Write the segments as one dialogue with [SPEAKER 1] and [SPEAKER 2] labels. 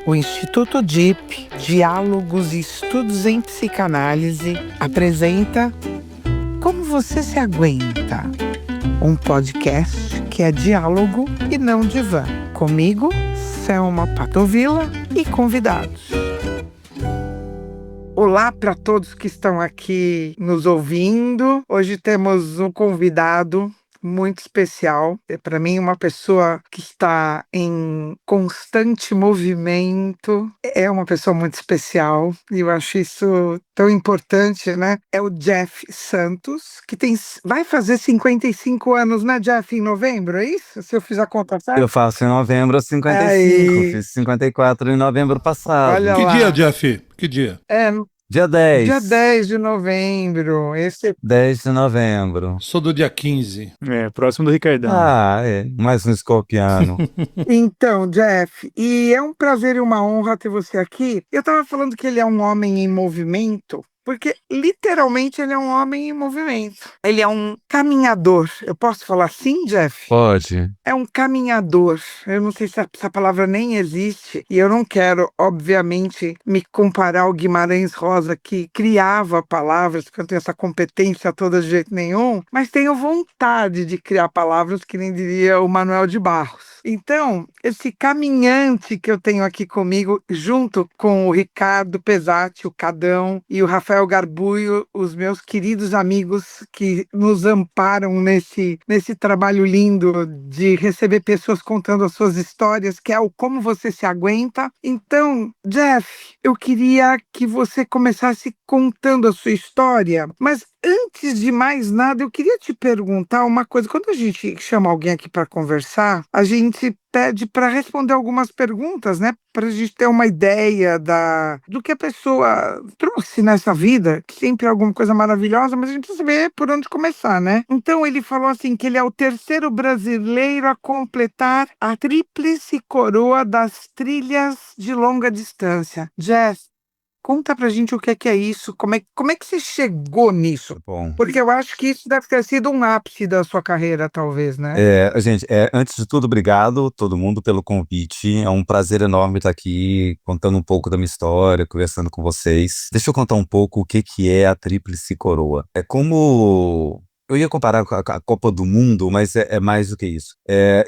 [SPEAKER 1] O Instituto DIP, Diálogos e Estudos em Psicanálise, apresenta Como Você Se Aguenta? Um podcast que é diálogo e não divã. Comigo, Selma Patovilla e convidados. Olá para todos que estão aqui nos ouvindo. Hoje temos um convidado muito especial. Para mim, uma pessoa que está em constante movimento. É uma pessoa muito especial e eu acho isso tão importante, né? É o Jeff Santos, que vai fazer 55 anos, né, Jeff, em novembro, é isso? Se eu fiz a conta certa?
[SPEAKER 2] Eu faço em novembro 55,
[SPEAKER 1] Aí,
[SPEAKER 2] fiz 54 em novembro passado.
[SPEAKER 1] olha
[SPEAKER 3] Que
[SPEAKER 1] lá.
[SPEAKER 3] dia, Jeff? Que dia?
[SPEAKER 1] É,
[SPEAKER 2] Dia 10.
[SPEAKER 1] dia 10 de novembro. Esse
[SPEAKER 2] 10 de novembro.
[SPEAKER 3] Sou do dia 15.
[SPEAKER 4] Próximo do Ricardão.
[SPEAKER 2] Mais um escorpiano.
[SPEAKER 1] Então, Jeff, e é um prazer e uma honra ter você aqui. Eu estava falando que ele é um homem em movimento, porque literalmente ele é um homem em movimento. Ele é um caminhador. Eu posso falar assim, Jeff?
[SPEAKER 2] Pode.
[SPEAKER 1] É um caminhador. Eu não sei se essa palavra nem existe. E eu não quero, obviamente, me comparar ao Guimarães Rosa, que criava palavras, porque eu não tenho essa competência toda de jeito nenhum, mas tenho vontade de criar palavras, que nem diria o Manuel de Barros. Então, esse caminhante que eu tenho aqui comigo, junto com o Ricardo Pesati, o Cadão, e o Rafael Garbuio, os meus queridos amigos que nos amparam nesse trabalho lindo de receber pessoas contando as suas histórias, que é o Como Você Se Aguenta. Então, Jeff, eu queria que você começasse contando a sua história, mas antes de mais nada, eu queria te perguntar uma coisa. Quando a gente chama alguém aqui para conversar, a gente pede para responder algumas perguntas, né? Para a gente ter uma ideia do que a pessoa trouxe nessa vida, que sempre é alguma coisa maravilhosa, mas a gente precisa saber por onde começar, né? Então ele falou assim que ele é o terceiro brasileiro a completar a tríplice coroa das trilhas de longa distância. Jess, conta pra gente o que é isso, como é que você chegou nisso?
[SPEAKER 2] Bom.
[SPEAKER 1] Porque eu acho que isso deve ter sido um ápice da sua carreira, talvez, né?
[SPEAKER 2] Gente, antes de tudo, obrigado todo mundo pelo convite. É um prazer enorme estar aqui contando um pouco da minha história, conversando com vocês. Deixa eu contar um pouco o que é a Tríplice Coroa. É como... Eu ia comparar com a Copa do Mundo, mas é mais do que isso.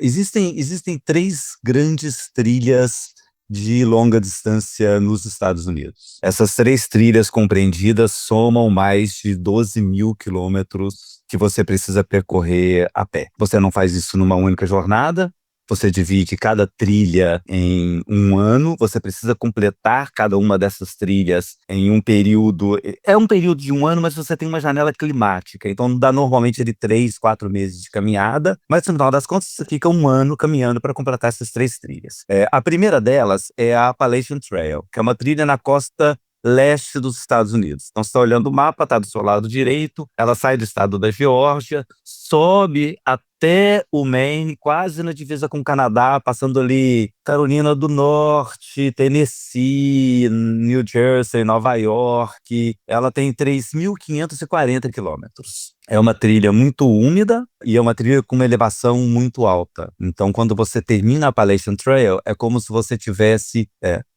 [SPEAKER 2] Existem três grandes trilhas de longa distância nos Estados Unidos. Essas três trilhas compreendidas somam mais de 12 mil quilômetros que você precisa percorrer a pé. Você não faz isso numa única jornada, você divide cada trilha em um ano, você precisa completar cada uma dessas trilhas em um período... É um período de um ano, mas você tem uma janela climática, então dá normalmente de 3, 4 meses de caminhada, mas no final das contas você fica um ano caminhando para completar essas três trilhas. A primeira delas é a Appalachian Trail, que é uma trilha na costa leste dos Estados Unidos. Então, você está olhando o mapa, está do seu lado direito, ela sai do estado da Geórgia, sobe até o Maine, quase na divisa com o Canadá, passando ali Carolina do Norte, Tennessee, New Jersey, Nova York. Ela tem 3.540 quilômetros. É uma trilha muito úmida e é uma trilha com uma elevação muito alta. Então, quando você termina a Appalachian Trail, é como se você tivesse...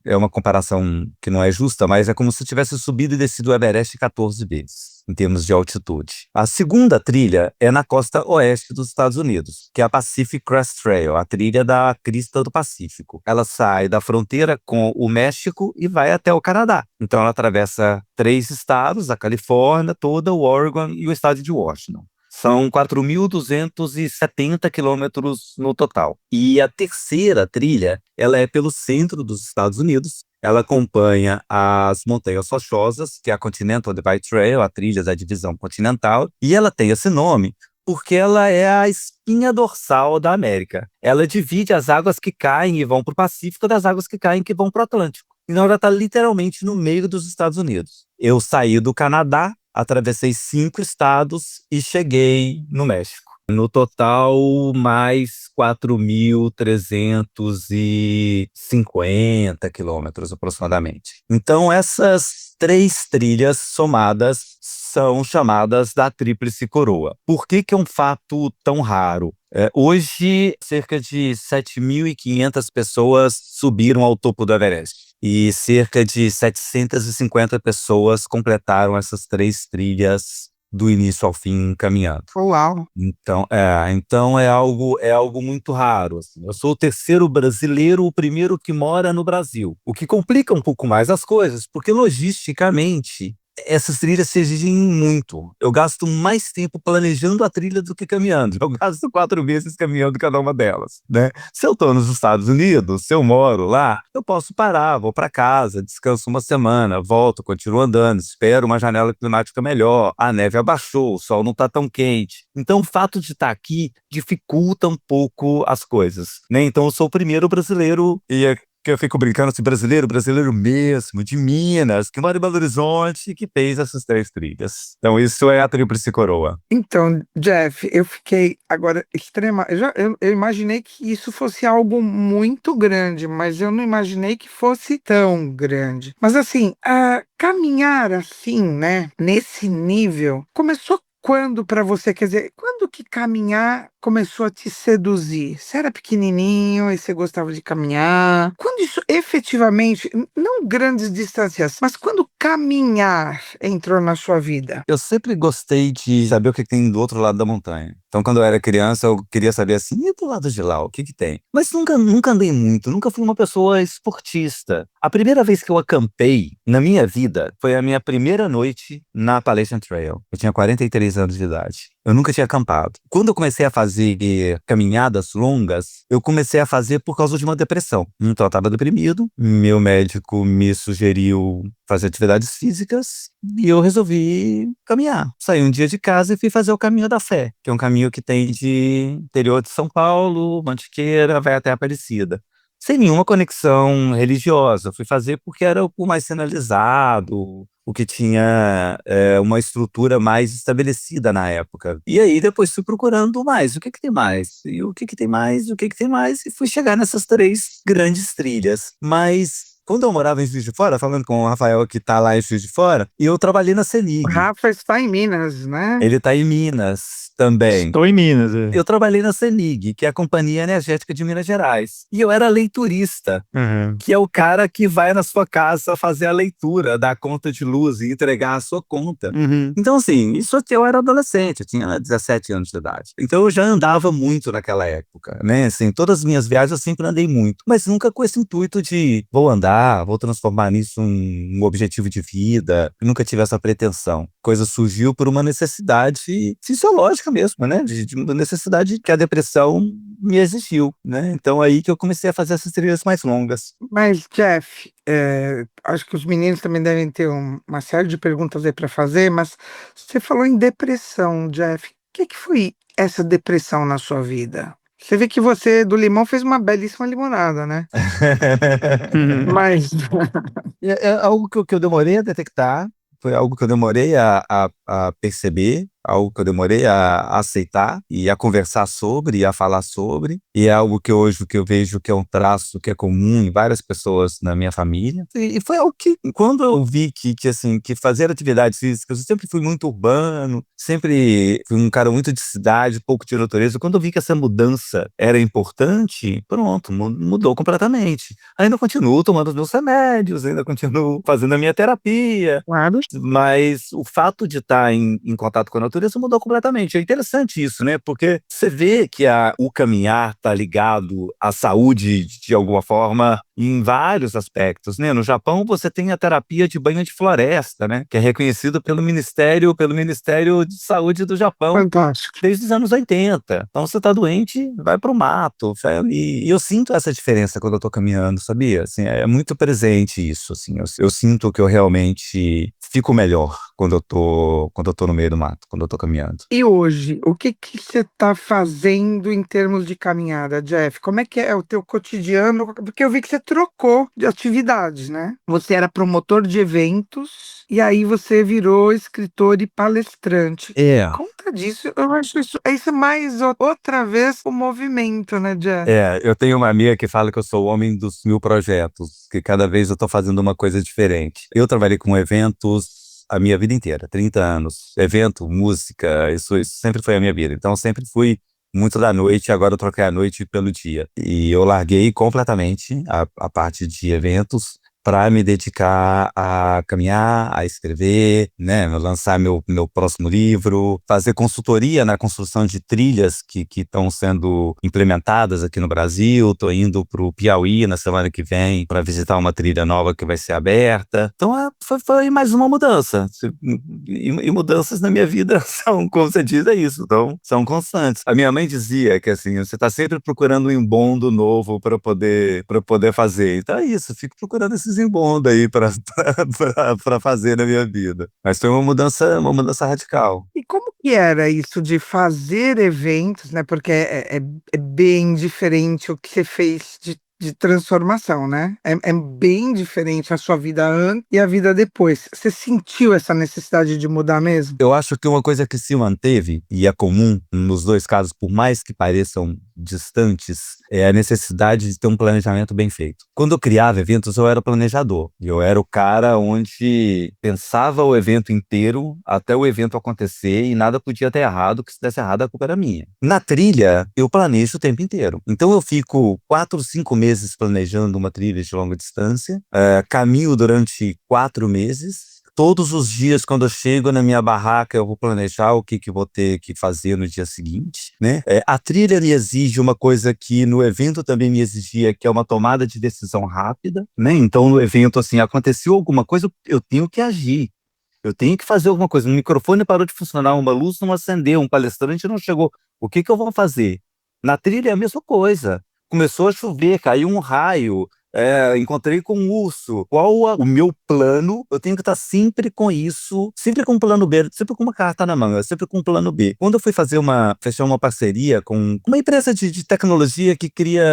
[SPEAKER 2] É uma comparação que não é justa, mas é como se tivesse subido e descido o Everest 14 vezes, em termos de altitude. A segunda trilha é na costa oeste dos Estados Unidos, que é a Pacific Crest Trail, a trilha da crista do Pacífico. Ela sai da fronteira com o México e vai até o Canadá. Então, ela atravessa 3 estados, a Califórnia toda, o Oregon e o estado de Washington. São 4.270 quilômetros no total. E a terceira trilha, ela é pelo centro dos Estados Unidos. Ela acompanha as Montanhas Rochosas, que é a Continental Divide Trail, a trilha da divisão continental. E ela tem esse nome porque ela é a espinha dorsal da América. Ela divide as águas que caem e vão para o Pacífico das águas que caem e que vão para o Atlântico. Então ela está literalmente no meio dos Estados Unidos. Eu saí do Canadá, atravessei 5 estados e cheguei no México. No total, mais 4.350 quilômetros aproximadamente. Então, essas 3 trilhas somadas são chamadas da Tríplice Coroa. Por que que é um fato tão raro? Hoje, cerca de 7.500 pessoas subiram ao topo do Everest. E cerca de 750 pessoas completaram essas 3 trilhas do início ao fim caminhando.
[SPEAKER 1] Uau!
[SPEAKER 2] Então é algo muito raro, assim. Eu sou o terceiro brasileiro, o primeiro que mora no Brasil, o que complica um pouco mais as coisas, porque logisticamente essas trilhas se exigem muito. Eu gasto mais tempo planejando a trilha do que caminhando. Eu gasto 4 meses caminhando cada uma delas, né? Se eu estou nos Estados Unidos, se eu moro lá, eu posso parar, vou para casa, descanso uma semana, volto, continuo andando, espero uma janela climática melhor, a neve abaixou, o sol não está tão quente. Então, o fato de estar aqui dificulta um pouco as coisas, né? Então, eu sou o primeiro brasileiro que eu fico brincando assim, brasileiro mesmo, de Minas, que mora em Belo Horizonte e que fez essas 3 trilhas. Então, isso é a Tríplice Coroa.
[SPEAKER 1] Então, Jeff, eu fiquei agora eu imaginei que isso fosse algo muito grande, mas eu não imaginei que fosse tão grande. Mas assim, caminhar assim, né, nesse nível, começou quando para você? Quer dizer, quando que caminhar começou a te seduzir? Você era pequenininho e você gostava de caminhar? Quando isso efetivamente, não grandes distâncias, mas quando caminhar entrou na sua vida?
[SPEAKER 2] Eu sempre gostei de saber o que tem do outro lado da montanha. Então, quando eu era criança, eu queria saber assim, e do lado de lá, o que tem? Mas nunca andei muito, nunca fui uma pessoa esportista. A primeira vez que eu acampei na minha vida foi a minha primeira noite na Appalachian Trail. Eu tinha 43 anos de idade. Eu nunca tinha acampado. Quando eu comecei a fazer caminhadas longas, eu comecei a fazer por causa de uma depressão. Então, eu estava deprimido, meu médico me sugeriu fazer atividades físicas e eu resolvi caminhar. Saí um dia de casa e fui fazer o Caminho da Fé, que é um caminho que tem de interior de São Paulo, Mantiqueira, vai até Aparecida. Sem nenhuma conexão religiosa. Fui fazer porque era o mais sinalizado, o que tinha uma estrutura mais estabelecida na época. E aí depois fui procurando mais. O que que tem mais? E o que que tem mais? O que que tem mais? E fui chegar nessas 3 grandes trilhas. Mas quando eu morava em Juiz de Fora, falando com o Rafael que tá lá em Juiz de Fora, e eu trabalhei na
[SPEAKER 1] O
[SPEAKER 2] CENIG.
[SPEAKER 1] Rafa está em Minas, né?
[SPEAKER 2] Ele tá em Minas também.
[SPEAKER 4] Estou em Minas.
[SPEAKER 2] Eu trabalhei na CENIG, que é a Companhia Energética de Minas Gerais. E eu era leiturista,
[SPEAKER 4] Uhum.
[SPEAKER 2] que é o cara que vai na sua casa fazer a leitura da conta de luz e entregar a sua conta.
[SPEAKER 4] Uhum.
[SPEAKER 2] Então, assim, isso eu era adolescente, eu tinha 17 anos de idade. Então, eu já andava muito naquela época, né? Assim, todas as minhas viagens eu sempre andei muito, mas nunca com esse intuito de vou andar, vou transformar nisso um objetivo de vida. Eu nunca tive essa pretensão. Coisa surgiu por uma necessidade fisiológica mesmo, né? De uma necessidade que a depressão me exigiu, né? Então, aí que eu comecei a fazer essas trilhas mais longas.
[SPEAKER 1] Mas, Jeff, acho que os meninos também devem ter uma série de perguntas aí para fazer, mas você falou em depressão, Jeff. O que foi essa depressão na sua vida? Você vê que você, do limão, fez uma belíssima limonada, né? Mas,
[SPEAKER 2] É algo que eu demorei a detectar, foi algo que eu demorei a perceber, algo que eu demorei a aceitar e a conversar sobre e a falar sobre, e é algo que hoje que eu vejo que é um traço que é comum em várias pessoas na minha família. E foi algo que, quando eu vi que fazer atividades físicas, eu sempre fui muito urbano, sempre fui um cara muito de cidade, pouco de natureza. Quando eu vi que essa mudança era importante, pronto, mudou completamente. Ainda continuo tomando os meus remédios, ainda continuo fazendo a minha terapia,
[SPEAKER 1] claro,
[SPEAKER 2] mas o fato de estar em contato com a natureza mudou completamente. É interessante isso, né? Porque você vê que o caminhar está ligado à saúde de alguma forma em vários aspectos, né? No Japão você tem a terapia de banho de floresta, né? Que é reconhecido pelo Ministério de Saúde do Japão
[SPEAKER 1] fantástico.
[SPEAKER 2] desde os anos 80. Então, você tá doente, vai pro mato. E eu sinto essa diferença quando eu tô caminhando, sabia? Assim, é muito presente isso, assim. Eu sinto que eu realmente fico melhor quando eu tô no meio do mato, quando eu tô caminhando.
[SPEAKER 1] E hoje, o que que você está fazendo em termos de caminhada, Jeff? Como é que é o teu cotidiano? Porque eu vi que você trocou de atividades, né? Você era promotor de eventos e aí você virou escritor e palestrante.
[SPEAKER 2] É,
[SPEAKER 1] Conta disso, eu acho isso mais outra vez o movimento, né, Jeff?
[SPEAKER 2] eu tenho uma amiga que fala que eu sou o homem dos 1000 projetos, que cada vez eu tô fazendo uma coisa diferente. Eu trabalhei com eventos a minha vida inteira, 30 anos. Evento, música, isso sempre foi a minha vida. Então, eu sempre fui muito da noite, agora eu troquei a noite pelo dia. E eu larguei completamente a parte de eventos para me dedicar a caminhar, a escrever, né, lançar meu próximo livro, fazer consultoria na construção de trilhas que estão sendo implementadas aqui no Brasil. Estou indo para o Piauí na semana que vem para visitar uma trilha nova que vai ser aberta. Então, foi mais uma mudança. E mudanças na minha vida são, como você diz, é isso. Então, são constantes. A minha mãe dizia que assim, você está sempre procurando um embondo novo para poder fazer. Então é isso, fico procurando esses embondos aí para fazer na minha vida. Mas foi uma mudança radical.
[SPEAKER 1] E como que era isso de fazer eventos, né? Porque é bem diferente o que você fez de transformação, né? É bem diferente a sua vida antes e a vida depois. Você sentiu essa necessidade de mudar mesmo?
[SPEAKER 2] Eu acho que uma coisa que se manteve, e é comum nos dois casos, por mais que pareçam distantes, é a necessidade de ter um planejamento bem feito. Quando eu criava eventos, eu era o planejador. Eu era o cara onde pensava o evento inteiro até o evento acontecer e nada podia ter errado, que se desse errado a culpa era minha. Na trilha, eu planejo o tempo inteiro. Então eu fico 4, 5 meses planejando uma trilha de longa distância, caminho durante 4 meses. Todos os dias, quando eu chego na minha barraca, eu vou planejar o que vou ter que fazer no dia seguinte, né? A trilha me exige uma coisa que no evento também me exigia, que é uma tomada de decisão rápida, né? Então, no evento, assim, aconteceu alguma coisa, eu tenho que agir. Eu tenho que fazer alguma coisa. Um microfone parou de funcionar, uma luz não acendeu, um palestrante não chegou. O que eu vou fazer? Na trilha é a mesma coisa. Começou a chover, caiu um raio, encontrei com um urso. O meu plano? Eu tenho que estar sempre com isso, sempre com um plano B, sempre com uma carta na manga, sempre com um plano B. Quando eu fui fechar uma parceria com uma empresa de tecnologia que cria,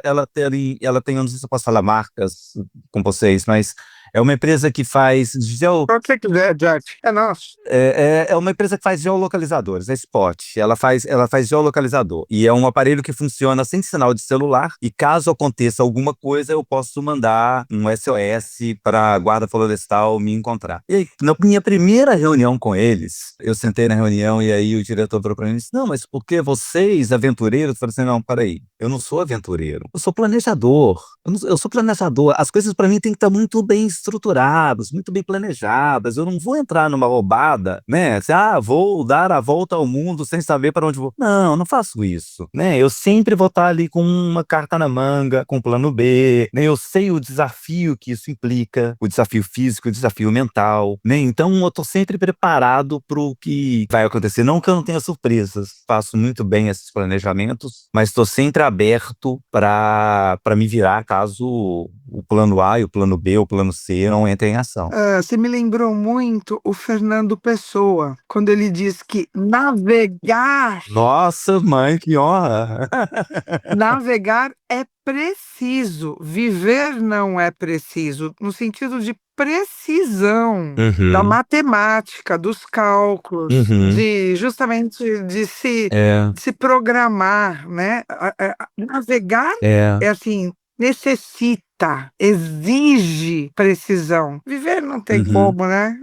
[SPEAKER 2] ela tem, eu não sei se eu posso falar marcas com vocês, mas é uma empresa que faz
[SPEAKER 1] Quando você quiser, Jack. É nosso.
[SPEAKER 2] é uma empresa que faz geolocalizadores, é Spot. Ela faz geolocalizador. E é um aparelho que funciona sem sinal de celular. E caso aconteça alguma coisa, eu posso mandar um SOS para a Guarda Florestal me encontrar. E aí, na minha primeira reunião com eles, eu sentei na reunião e aí o diretor falou para mim e disse: Não, mas por que vocês, aventureiros? Eu falei assim: Não, peraí. Eu não sou aventureiro. Eu sou planejador. Eu sou planejador. As coisas para mim têm que estar muito bem estruturadas, muito bem planejadas. Eu não vou entrar numa roubada, né? Vou dar a volta ao mundo sem saber para onde vou. Não, não faço isso, né? Eu sempre vou estar ali com uma carta na manga, com um plano B, né? Eu sei o desafio que isso implica, o desafio físico, o desafio mental, né? Então eu tô sempre preparado para o que vai acontecer. Não que eu não tenha surpresas, faço muito bem esses planejamentos, mas estou sempre aberto para me virar caso o plano A e o plano B ou o plano C não entrem em ação.
[SPEAKER 1] Você me lembrou muito o Fernando Pessoa, quando ele diz que
[SPEAKER 2] Nossa, mãe, que honra!
[SPEAKER 1] navegar é preciso, viver não é preciso, no sentido de precisão da
[SPEAKER 2] Uhum,
[SPEAKER 1] matemática, dos cálculos,
[SPEAKER 2] uhum,
[SPEAKER 1] de justamente
[SPEAKER 2] é,
[SPEAKER 1] de se programar, né? Navegar
[SPEAKER 2] é,
[SPEAKER 1] é assim, necessita, exige precisão. Viver não tem
[SPEAKER 2] uhum.
[SPEAKER 1] como, né?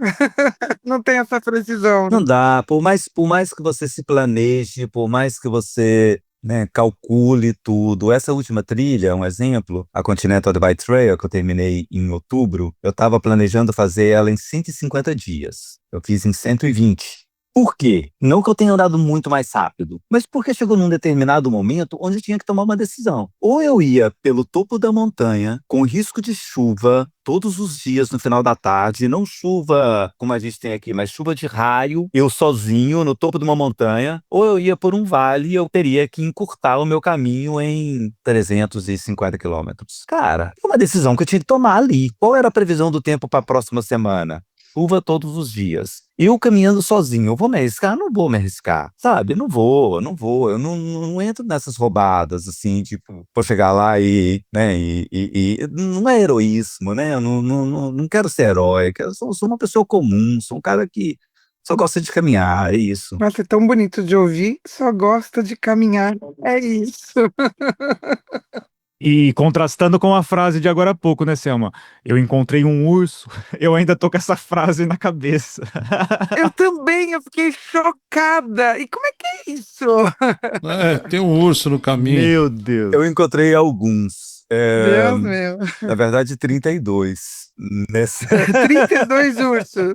[SPEAKER 1] Não tem essa precisão,
[SPEAKER 2] Não
[SPEAKER 1] né?
[SPEAKER 2] dá, por mais que você se planeje, por mais que você, né, calcule tudo. Essa última trilha, um exemplo, a Continental Divide Trail, que eu terminei em outubro, eu estava planejando fazer ela em 150 dias. Eu fiz em 120. Por quê? Não que eu tenha andado muito mais rápido, mas porque chegou num determinado momento onde eu tinha que tomar uma decisão. Ou eu ia pelo topo da montanha, com risco de chuva, todos os dias no final da tarde, não chuva como a gente tem aqui, mas chuva de raio, eu sozinho no topo de uma montanha, ou eu ia por um vale e eu teria que encurtar o meu caminho em 350 quilômetros. Cara, foi uma decisão que eu tinha que tomar ali. Qual era a previsão do tempo para a próxima semana? chuva todos os dias. Eu caminhando sozinho, eu vou me arriscar? Não vou me arriscar, sabe? Não vou, não vou. Eu não entro nessas roubadas, assim, tipo, vou chegar lá e, né, não é heroísmo, né? Eu não quero ser herói, sou uma pessoa comum, sou um cara que só gosta de caminhar, é isso.
[SPEAKER 1] Nossa, é tão bonito de ouvir, só gosta de caminhar. É isso.
[SPEAKER 4] E contrastando com a frase de agora há pouco, né, Selma? Eu encontrei um urso. Eu ainda tô com essa frase na cabeça.
[SPEAKER 1] Eu também, eu fiquei chocada. E como é que é isso?
[SPEAKER 3] É, tem um urso no caminho.
[SPEAKER 4] Meu Deus.
[SPEAKER 2] Eu encontrei alguns.
[SPEAKER 1] Deus meu.
[SPEAKER 2] Na verdade, 32.
[SPEAKER 1] 32 ursos.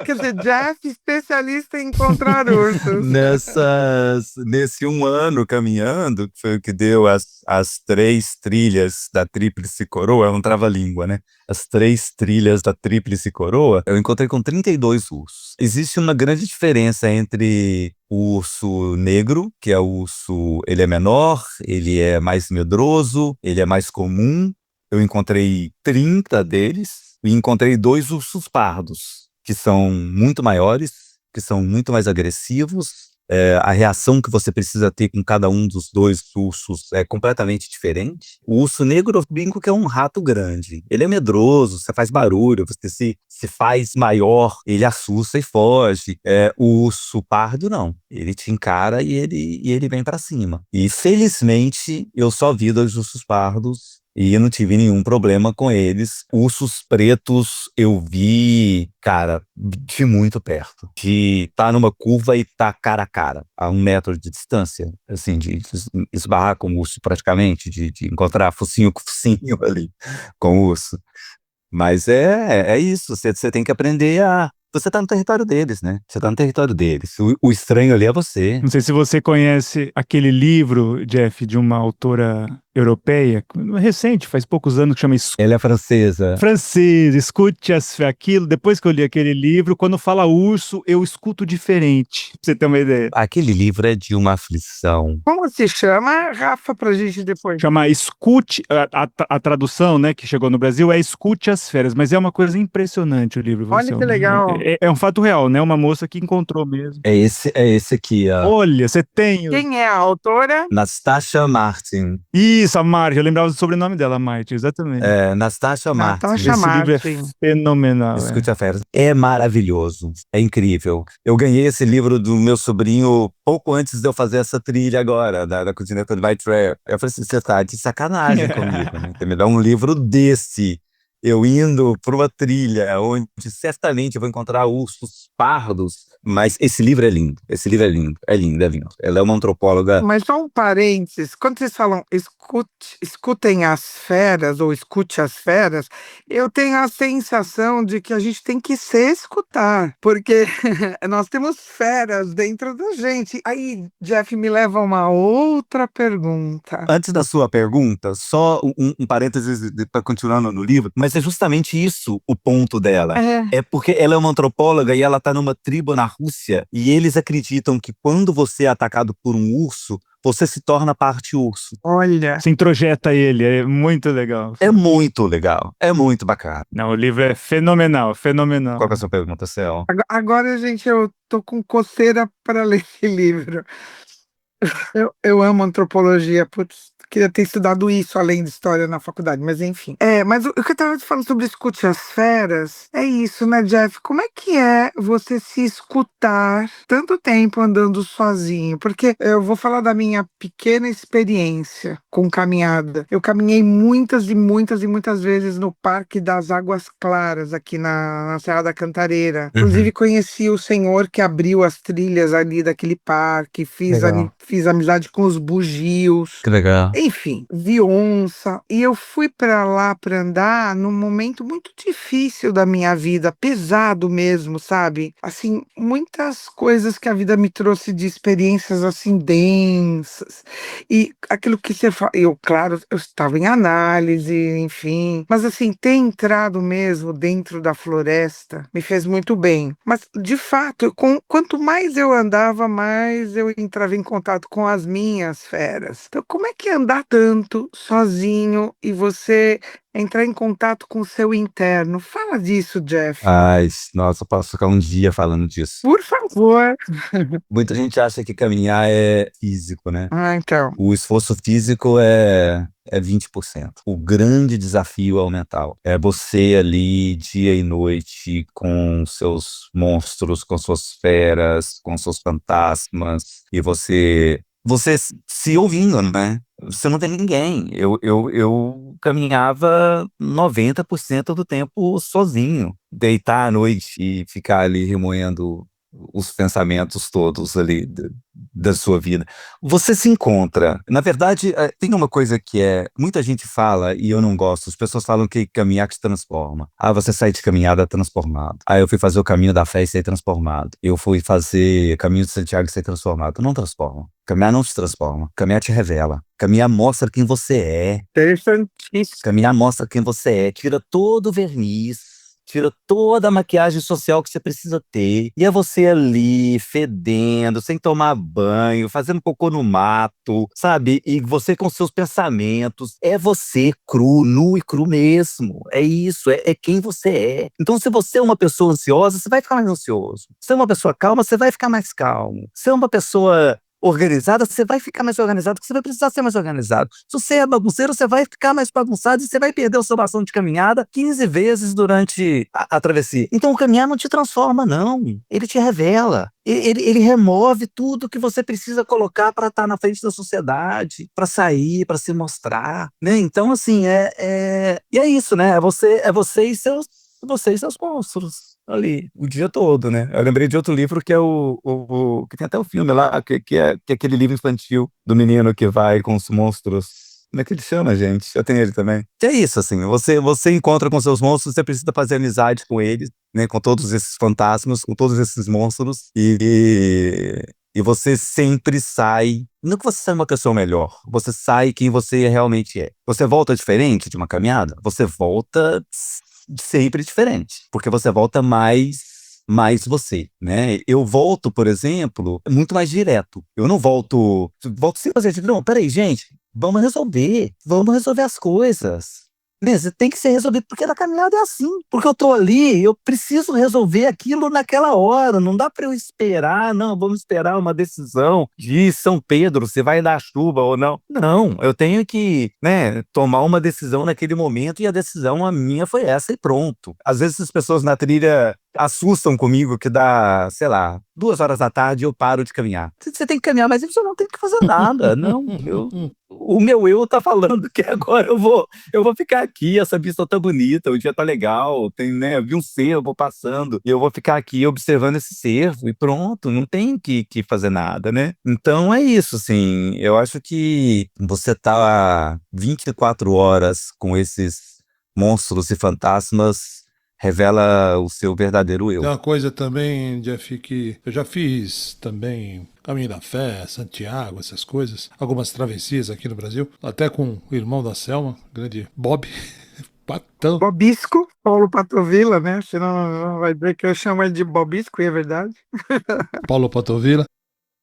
[SPEAKER 1] Quer dizer, Jeff, especialista em encontrar ursos.
[SPEAKER 2] Nesse um ano caminhando, que foi o que deu as 3 trilhas da Tríplice Coroa, é um trava-língua, né? As 3 trilhas da Tríplice Coroa, eu encontrei com 32 ursos. Existe uma grande diferença entre o urso negro, que é o urso, ele é menor, ele é mais medroso, ele é mais comum. Eu encontrei 30 deles e encontrei 2 ursos pardos, que são muito maiores, que são muito mais agressivos. A reação que você precisa ter com cada um dos 2 ursos é completamente diferente. O urso negro, eu brinco que é um rato grande. Ele é medroso, você faz barulho, você se faz maior, ele assusta e foge. O urso pardo, não. Ele te encara e ele vem pra cima. E, felizmente, eu só vi 2 ursos pardos e eu não tive nenhum problema com eles. Ursos pretos eu vi, cara, de muito perto. De estar numa curva e estar cara a cara, a 1 metro de distância. Assim, de esbarrar com o urso praticamente, de encontrar focinho com focinho ali com o urso. Mas é isso, você tem que aprender a... Você tá no território deles, né? Você tá no território deles. O estranho ali é você.
[SPEAKER 4] Não sei se você conhece aquele livro, Jeff, de uma autora europeia, recente, faz poucos anos, que chama
[SPEAKER 2] Ela é francesa.
[SPEAKER 4] Francês, escute aquilo. Depois que eu li aquele livro, quando fala urso, eu escuto diferente. Pra você ter uma ideia.
[SPEAKER 2] Aquele livro é de uma aflição.
[SPEAKER 1] Como se chama, Rafa, pra gente depois?
[SPEAKER 4] Chama Escute, a tradução, né, que chegou no Brasil é Escute as Férias, mas é uma coisa impressionante o livro.
[SPEAKER 1] Olha que legal.
[SPEAKER 4] É um fato real, né? Uma moça que encontrou mesmo.
[SPEAKER 2] É esse aqui, ó.
[SPEAKER 4] Olha, você tem.
[SPEAKER 1] Quem é a autora?
[SPEAKER 2] Nastasha Martin.
[SPEAKER 4] Isso, a Martin, eu lembrava do sobrenome dela, Martin, exatamente.
[SPEAKER 2] Nastasha Martin.
[SPEAKER 1] Natasha
[SPEAKER 4] Esse livro é
[SPEAKER 1] Martin.
[SPEAKER 4] fenomenal.
[SPEAKER 2] Escute a Férias. É maravilhoso. É incrível. Eu ganhei esse livro do meu sobrinho pouco antes de eu fazer essa trilha agora, da Continental Divide Trail. Eu falei assim, você tá de sacanagem comigo, né? Você me dá um livro desse, eu indo para uma trilha onde certamente eu vou encontrar ursos pardos, mas esse livro é lindo. Esse livro é lindo. É lindo, é lindo. Ela é uma antropóloga.
[SPEAKER 1] Mas só um parênteses, quando vocês falam escutem as feras ou escute as feras, eu tenho a sensação de que a gente tem que se escutar, porque nós temos feras dentro da gente. Aí, Jeff, me leva a uma outra pergunta.
[SPEAKER 2] Antes da sua pergunta, só um parênteses para continuar no livro, mas é justamente isso o ponto dela. É porque ela é uma antropóloga e ela está numa tribo na Rússia e eles acreditam que quando você é atacado por um urso, você se torna parte urso.
[SPEAKER 1] Olha.
[SPEAKER 4] Se introjeta ele, é muito legal.
[SPEAKER 2] É muito legal, é muito bacana.
[SPEAKER 4] Não, o livro é fenomenal, fenomenal.
[SPEAKER 2] Qual que é a sua pergunta, Céu?
[SPEAKER 1] Agora, gente, eu tô com coceira para ler esse livro. Eu amo antropologia, putz, queria ter estudado isso além de história na faculdade, mas enfim. Mas o que eu tava falando sobre escute as feras, é isso, né, Jeff? Como é que é você se escutar tanto tempo andando sozinho? Porque eu vou falar da minha pequena experiência com caminhada. Eu caminhei muitas e muitas e muitas vezes no Parque das Águas Claras, aqui na Serra da Cantareira. Inclusive, conheci o senhor que abriu as trilhas ali daquele parque, fiz amizade com os bugios.
[SPEAKER 2] Que legal.
[SPEAKER 1] Enfim, vi onça. E eu fui para lá para andar num momento muito difícil da minha vida, pesado mesmo, sabe? Assim, muitas coisas que a vida me trouxe de experiências assim densas. E aquilo que você fala, claro, eu estava em análise, enfim. Mas assim, ter entrado mesmo dentro da floresta me fez muito bem. Mas, de fato, quanto mais eu andava, mais eu entrava em contato com as minhas feras. Então, como é que é andar tanto sozinho e você entrar em contato com o seu interno. Fala disso, Jeff.
[SPEAKER 2] Ai, nossa, eu posso ficar um dia falando disso.
[SPEAKER 1] Por favor.
[SPEAKER 2] Muita gente acha que caminhar é físico, né?
[SPEAKER 1] Então.
[SPEAKER 2] O esforço físico é 20%. O grande desafio é o mental. É você ali, dia e noite, com seus monstros, com suas feras, com seus fantasmas, e você se ouvindo, né? Você não tem ninguém. Eu caminhava 90% do tempo sozinho. Deitar à noite e ficar ali remoendo os pensamentos todos ali da sua vida. Você se encontra. Na verdade, tem uma coisa que muita gente fala e eu não gosto. As pessoas falam que caminhar que te transforma. Ah, você sai de caminhada transformado. Ah, eu fui fazer o caminho da fé e saí transformado. Eu fui fazer caminho de Santiago e saí transformado. Não transforma. Caminhar não te transforma. Caminhar te revela. Caminhar mostra quem você é.
[SPEAKER 1] Interessantíssimo.
[SPEAKER 2] Caminhar mostra quem você é. Tira todo o verniz. Tira toda a maquiagem social que você precisa ter. E é você ali, fedendo, sem tomar banho, fazendo cocô no mato, sabe? E você com seus pensamentos. É você cru, nu e cru mesmo. É isso, é quem você é. Então, se você é uma pessoa ansiosa, você vai ficar mais ansioso. Se é uma pessoa calma, você vai ficar mais calmo. Se é uma pessoa organizada, você vai ficar mais organizado, porque você vai precisar ser mais organizado. Se você é bagunceiro, você vai ficar mais bagunçado e você vai perder o seu bastão de caminhada 15 vezes durante a travessia. Então o caminhar não te transforma, não. Ele te revela. Ele remove tudo que você precisa colocar para estar na frente da sociedade, para sair, para se mostrar, né? Então, assim, e é isso, né? É você e seus monstros ali, o dia todo, né? Eu lembrei de outro livro que é que tem até o filme lá, que é aquele livro infantil do menino que vai com os monstros. Como é que ele chama, gente? Eu tenho ele também. Que é isso, assim, você encontra com seus monstros, você precisa fazer amizade com eles, né? Com todos esses fantasmas, com todos esses monstros, e você sempre sai. Não que você seja uma pessoa melhor, você sai quem você realmente é. Você volta diferente de uma caminhada? Você volta sempre diferente, porque você volta mais você, né? Eu volto, por exemplo, muito mais direto. Eu não volto sem fazer, não, peraí, gente, vamos resolver as coisas. Beleza, tem que ser resolvido, porque na caminhada é assim. Porque eu tô ali, eu preciso resolver aquilo naquela hora. Não dá para eu esperar, não, vamos esperar uma decisão de São Pedro, se vai dar chuva ou não. Não, eu tenho que, né, tomar uma decisão naquele momento e a decisão, a minha, foi essa e pronto. Às vezes as pessoas na trilha assustam comigo que dá, sei lá, 2 horas da tarde eu paro de caminhar. Você tem que caminhar, mas você não tem que fazer nada. Não, o meu eu tá falando que agora eu vou ficar aqui, essa vista tá bonita, o dia tá legal, tem, né, vi um cervo passando, e eu vou ficar aqui observando esse cervo, e pronto, não tem que fazer nada, né? Então é isso, assim, eu acho que você tá 24 horas com esses monstros e fantasmas, revela o seu verdadeiro eu.
[SPEAKER 3] Tem uma coisa também, Jeff, que eu já fiz também Caminho da Fé, Santiago, essas coisas. Algumas travessias aqui no Brasil. Até com o irmão da Selma, grande Bob. Patão.
[SPEAKER 1] Bobisco, Paulo Patovilla, né? Senão não vai dizer que eu chamo ele de Bobisco, e é verdade.
[SPEAKER 3] Paulo Patovilla.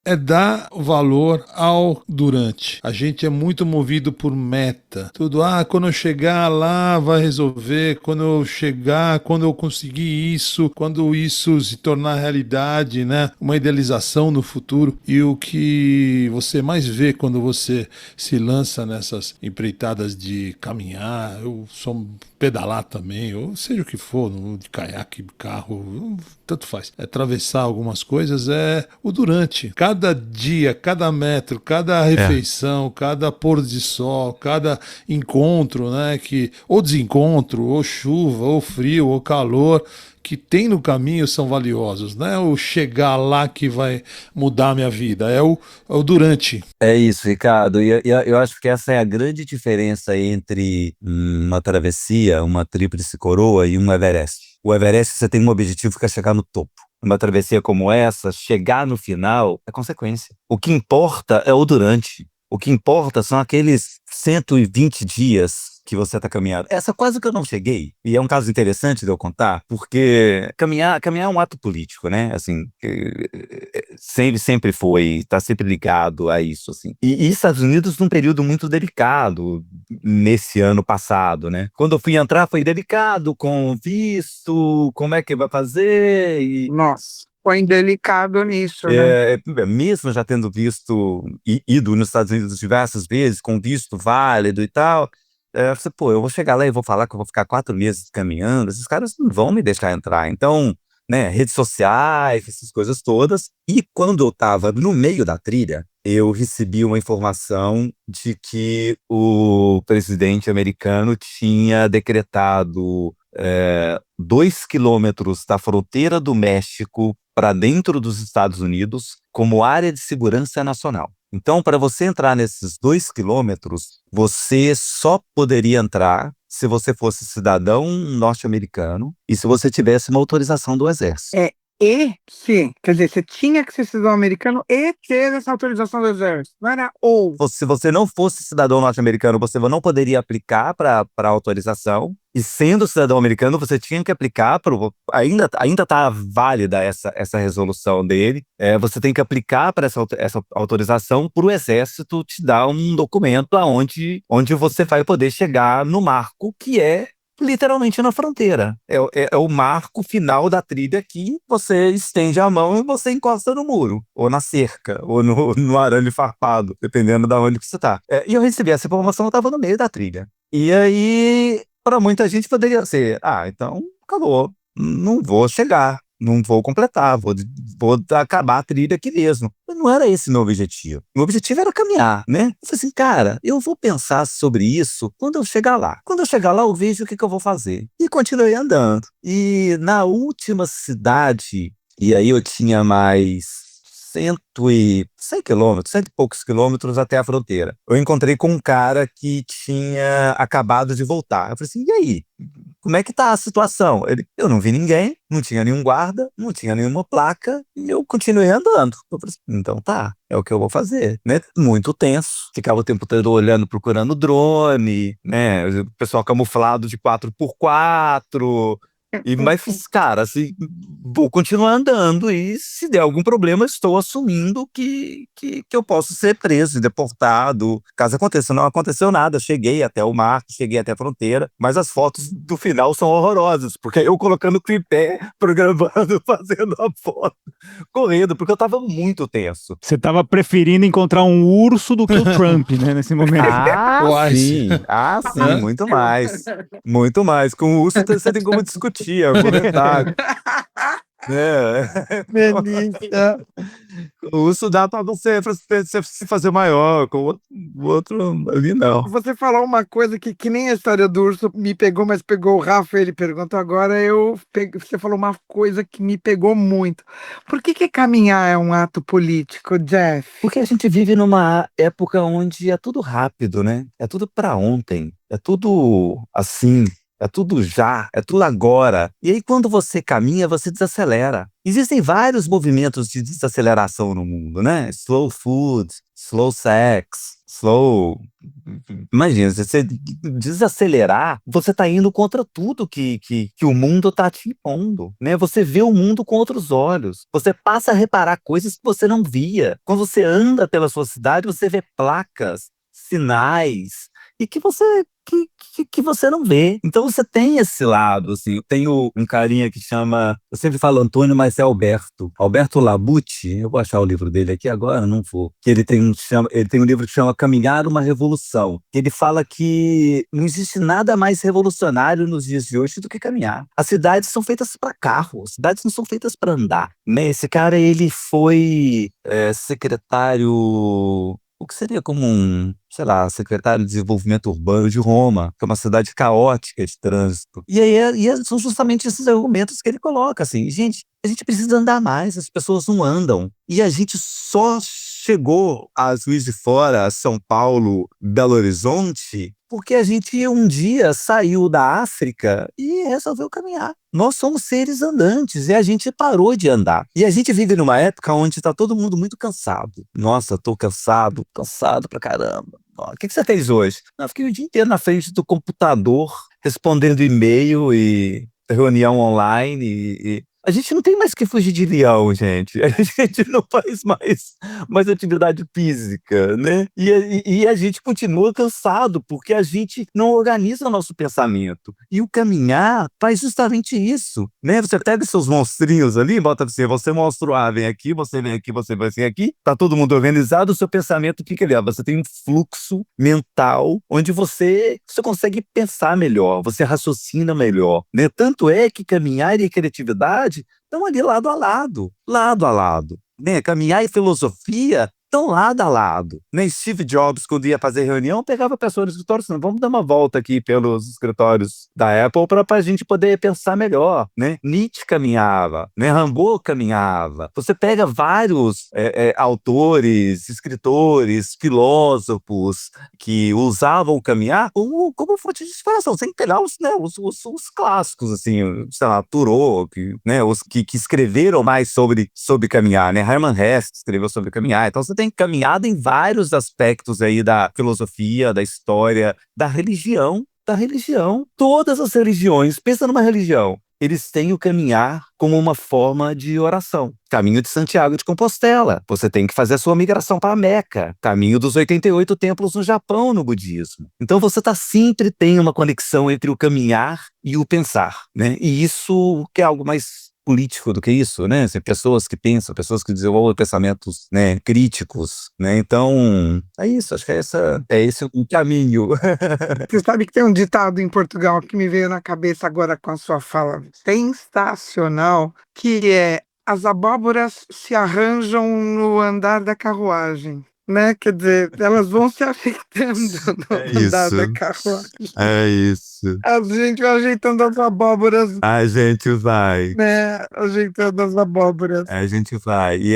[SPEAKER 3] É dar valor ao durante. A gente é muito movido por meta. Tudo, quando eu chegar lá vai resolver, quando eu chegar, quando eu conseguir isso, quando isso se tornar realidade, né? Uma idealização no futuro. E o que você mais vê quando você se lança nessas empreitadas de caminhar, eu sou pedalar também, ou seja o que for, de caiaque, carro, tanto faz. Atravessar algumas coisas é o durante. Cada dia, cada metro, cada refeição, cada pôr de sol, cada encontro, né, ou desencontro, ou chuva, ou frio, ou calor, que tem no caminho são valiosos. Não é o chegar lá que vai mudar a minha vida, é o durante.
[SPEAKER 2] É isso, Ricardo. E eu acho que essa é a grande diferença entre uma travessia, uma tríplice coroa e um Everest. O Everest, você tem um objetivo que é chegar no topo. Uma travessia como essa, chegar no final é consequência. O que importa é o durante. O que importa são aqueles 120 dias que você está caminhando. Essa quase que eu não cheguei, e é um caso interessante de eu contar, porque caminhar é um ato político, né? Assim, sempre foi, está sempre ligado a isso, assim. E Estados Unidos num período muito delicado nesse ano passado, né? Quando eu fui entrar foi delicado, com visto, como é que vai fazer, e
[SPEAKER 1] Nossa, foi indelicado nisso, né?
[SPEAKER 2] mesmo já tendo ido nos Estados Unidos diversas vezes, com visto válido e tal, eu falei, pô, eu vou chegar lá e vou falar que eu vou ficar 4 meses caminhando, esses caras não vão me deixar entrar. Então, né, redes sociais, essas coisas todas. E quando eu estava no meio da trilha, eu recebi uma informação de que o presidente americano tinha decretado 2 quilômetros da fronteira do México para dentro dos Estados Unidos como área de segurança nacional. Então, para você entrar nesses 2 quilômetros, você só poderia entrar se você fosse cidadão norte-americano e se você tivesse uma autorização do exército.
[SPEAKER 1] Sim, quer dizer, você tinha que ser cidadão americano e ter essa autorização do exército, não era ou.
[SPEAKER 2] Se você não fosse cidadão norte-americano, você não poderia aplicar para autorização. E sendo cidadão americano, você tinha que aplicar para ainda está válida essa resolução dele. Você tem que aplicar para essa autorização para o exército te dar um documento onde você vai poder chegar no marco que é literalmente na fronteira. É o marco final da trilha que você estende a mão e você encosta no muro, ou na cerca, ou no arame farpado, dependendo de onde você está. E eu recebi essa informação, eu estava no meio da trilha. E aí, para muita gente poderia ser, então acabou, não vou chegar, não vou completar, vou acabar a trilha aqui mesmo. Mas não era esse meu objetivo. Meu objetivo era caminhar, né? Eu falei assim, cara, eu vou pensar sobre isso quando eu chegar lá. Quando eu chegar lá, eu vejo o que eu vou fazer. E continuei andando. E na última cidade, e aí eu tinha mais 100 quilômetros, 100 e poucos quilômetros até a fronteira. Eu encontrei com um cara que tinha acabado de voltar. Eu falei assim, e aí? Como é que tá a situação? Eu não vi ninguém, não tinha nenhum guarda, não tinha nenhuma placa, e eu continuei andando. Eu falei assim, então tá, é o que eu vou fazer, né? Muito tenso, ficava o tempo todo olhando, procurando drone, né? O pessoal camuflado de 4x4, mas, cara, assim, vou continuar andando e se der algum problema, estou assumindo que eu posso ser preso e deportado. Caso aconteça, não aconteceu nada. Cheguei até o mar, cheguei até a fronteira, mas as fotos do final são horrorosas, porque eu colocando o tripé, programando, fazendo a foto, correndo, porque eu tava muito tenso.
[SPEAKER 4] Você estava preferindo encontrar um urso do que o Trump, né, nesse momento.
[SPEAKER 3] Uai,
[SPEAKER 2] Sim,
[SPEAKER 3] Hã?
[SPEAKER 2] muito mais. Muito mais. Com o urso você tem como discutir, argumentar.
[SPEAKER 1] Delícia.
[SPEAKER 2] O urso dá pra você se fazer maior, com o outro ali não.
[SPEAKER 1] Você falou uma coisa que nem a história do urso me pegou, mas pegou o Rafa, ele perguntou agora, você falou uma coisa que me pegou muito. Por que caminhar é um ato político, Jeff?
[SPEAKER 2] Porque a gente vive numa época onde é tudo rápido, né? É tudo pra ontem. É tudo assim. É tudo já, é tudo agora. E aí, quando você caminha, você desacelera. Existem vários movimentos de desaceleração no mundo, né? Slow food, slow sex, slow... Imagina, se você desacelerar, você está indo contra tudo que o mundo está te impondo, né? Você vê o mundo com outros olhos. Você passa a reparar coisas que você não via. Quando você anda pela sua cidade, você vê placas, sinais, e que você não vê. Então você tem esse lado, assim. Eu tenho um carinha que chama, eu sempre falo Antônio, mas é Alberto Labucci. Eu vou achar o livro dele aqui agora, não vou. Que ele tem um livro que chama Caminhar uma Revolução. Que ele fala que não existe nada mais revolucionário nos dias de hoje do que caminhar. As cidades são feitas para carro, as cidades não são feitas para andar, né? Esse cara, ele foi secretário... O que seria como secretário de desenvolvimento urbano de Roma, que é uma cidade caótica de trânsito. E aí são justamente esses argumentos que ele coloca, assim, gente, a gente precisa andar mais, as pessoas não andam. E a gente só chegou a Juiz de Fora, a São Paulo, Belo Horizonte, porque a gente um dia saiu da África e resolveu caminhar. Nós somos seres andantes e a gente parou de andar. E a gente vive numa época onde está todo mundo muito cansado. Nossa, tô cansado pra caramba. Ó, o que você fez hoje? Não, eu fiquei o dia inteiro na frente do computador, respondendo e-mail e reunião online. A gente não tem mais que fugir de leão, gente. A gente não faz mais atividade física, né? E a gente continua cansado, porque a gente não organiza o nosso pensamento. E o caminhar faz justamente isso, né? Você pega seus monstrinhos ali, bota assim, você monstro A, vem aqui, você vem aqui, você vai vir aqui, tá todo mundo organizado, o seu pensamento fica ali, ó, você tem um fluxo mental onde você consegue pensar melhor, você raciocina melhor, né? Tanto é que caminhar e criatividade estão ali lado a lado, né? Caminhar e filosofia estão lado a lado, né? Steve Jobs, quando ia fazer reunião, pegava a pessoa no escritório e disse, vamos dar uma volta aqui pelos escritórios da Apple para a gente poder pensar melhor, né? Nietzsche caminhava, né? Rimbaud caminhava. Você pega vários autores, escritores, filósofos que usavam o caminhar como fonte de inspiração, sem pegar os clássicos, assim, sei lá, Thoreau, né? Os que escreveram mais sobre caminhar, né? Hermann Hesse escreveu sobre caminhar. Então você tem caminhado em vários aspectos aí da filosofia, da história, da religião. Todas as religiões, pensa numa religião, eles têm o caminhar como uma forma de oração. Caminho de Santiago de Compostela, você tem que fazer a sua migração para a Meca. Caminho dos 88 templos no Japão, no budismo. Então você sempre tem uma conexão entre o caminhar e o pensar, né? E isso que é algo mais político do que isso, né? Assim, pessoas que pensam, pessoas que desenvolvem pensamentos, né, críticos, né? Então, é isso, acho que é esse o caminho.
[SPEAKER 1] Você sabe que tem um ditado em Portugal que me veio na cabeça agora com a sua fala sensacional, que é: as abóboras se arranjam no andar da carruagem, né? Quer dizer, elas vão se ajeitando
[SPEAKER 2] É
[SPEAKER 1] no andar
[SPEAKER 2] isso.
[SPEAKER 1] da carruagem.
[SPEAKER 2] É isso.
[SPEAKER 1] A gente vai ajeitando as abóboras,
[SPEAKER 2] A gente vai.
[SPEAKER 1] né? Ajeitando as abóboras.
[SPEAKER 2] A gente vai. E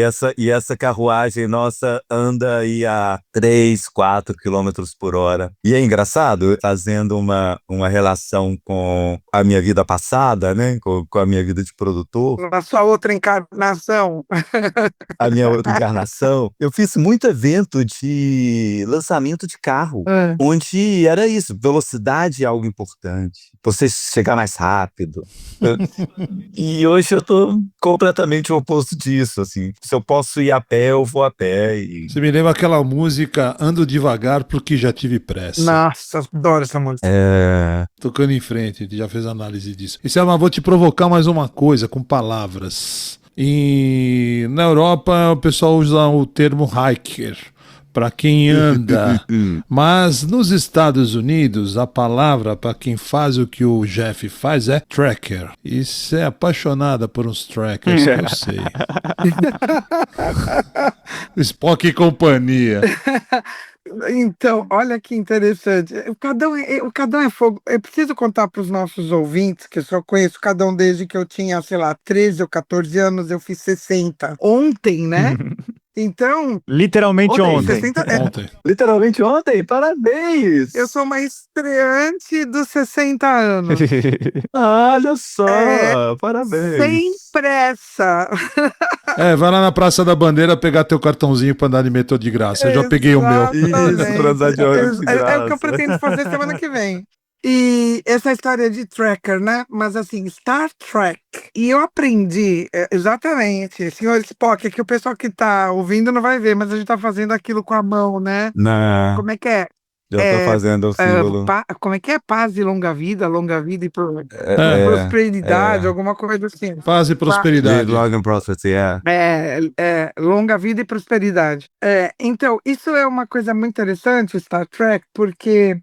[SPEAKER 2] essa carruagem nossa anda aí a 3, 4 quilômetros por hora. E é engraçado, fazendo uma relação com a minha vida passada, né? Com a minha vida de produtor,
[SPEAKER 1] Na sua outra encarnação.
[SPEAKER 2] a minha outra encarnação, eu fiz muito evento de lançamento de carro, onde era isso, velocidade é algo importante, você chegar mais rápido. E hoje eu tô completamente o oposto disso, assim. Se eu posso ir a pé, eu vou a pé.
[SPEAKER 3] Você me lembra aquela música Ando Devagar porque já tive pressa.
[SPEAKER 1] Nossa, adoro essa música.
[SPEAKER 3] Tocando em frente, a gente já fez análise disso. E Selma, vou te provocar mais uma coisa com palavras. Na Europa, o pessoal usa o termo hiker para quem anda, mas nos Estados Unidos a palavra para quem faz o que o Jeff faz é tracker. E você é apaixonada por uns trackers, que eu sei. Spock e companhia.
[SPEAKER 1] Então, olha que interessante. O Cadão é fogo. Eu preciso contar para os nossos ouvintes, que eu só conheço o Cadão desde que eu tinha, sei lá, 13 ou 14 anos, eu fiz 60. Ontem, né? Então,
[SPEAKER 4] Literalmente ontem.
[SPEAKER 1] 60,
[SPEAKER 3] Ontem.
[SPEAKER 2] Literalmente ontem, parabéns!
[SPEAKER 1] eu sou uma estreante dos 60 anos.
[SPEAKER 2] Olha só,
[SPEAKER 1] Sem
[SPEAKER 2] parabéns!
[SPEAKER 1] pressa.
[SPEAKER 3] Vai lá na Praça da Bandeira pegar teu cartãozinho para andar de metrô de graça. Eu já peguei o meu.
[SPEAKER 2] Isso, transar de ônibus de
[SPEAKER 1] É o que eu
[SPEAKER 2] graça.
[SPEAKER 1] pretendo fazer semana que vem. E essa história de tracker, né? Mas assim, Star Trek. E eu aprendi exatamente, senhor Spock, é que o pessoal que tá ouvindo não vai ver, mas a gente tá fazendo aquilo com a mão, né?
[SPEAKER 2] Não,
[SPEAKER 1] Como é que é?
[SPEAKER 2] já tô fazendo o símbolo.
[SPEAKER 1] Como é que é? Paz e longa vida e prosperidade,
[SPEAKER 2] é.
[SPEAKER 1] alguma coisa assim.
[SPEAKER 3] Paz e prosperidade.
[SPEAKER 2] Long and prosperity,
[SPEAKER 1] Longa vida e prosperidade. Então, isso é uma coisa muito interessante, Star Trek, porque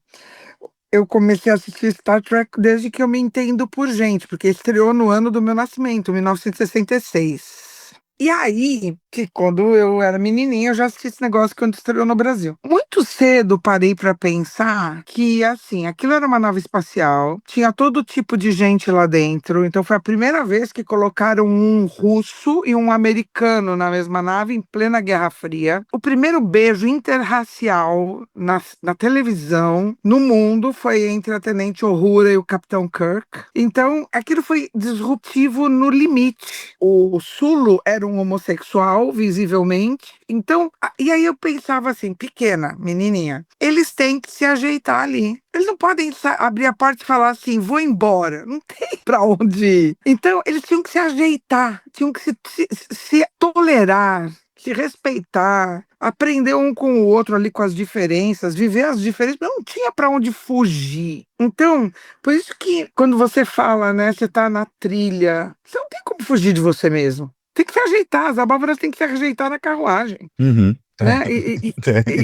[SPEAKER 1] eu comecei a assistir Star Trek desde que eu me entendo por gente, porque estreou no ano do meu nascimento, 1966. E aí, que quando eu era menininha, eu já assisti esse negócio quando estreou no Brasil. Muito cedo parei pra pensar que, assim, aquilo era uma nave espacial, tinha todo tipo de gente lá dentro, então foi a primeira vez que colocaram um russo e um americano na mesma nave em plena Guerra Fria. O primeiro beijo interracial na televisão, no mundo, foi entre a Tenente Uhura e o Capitão Kirk. Então, aquilo foi disruptivo no limite. O Sulu era era um homossexual, visivelmente. Então, e aí eu pensava assim, pequena, menininha, eles têm que se ajeitar ali. Eles não podem abrir a porta e falar assim, vou embora. Não tem pra onde ir. Então, eles tinham que se ajeitar, tinham que se tolerar, se respeitar, aprender um com o outro ali com as diferenças, viver as diferenças, não tinha para onde fugir. Então, por isso que quando você fala, né, você tá na trilha, você não tem como fugir de você mesmo. Tem que se ajeitar, as abóboras têm que se ajeitar na carruagem,
[SPEAKER 2] Uhum.
[SPEAKER 1] né?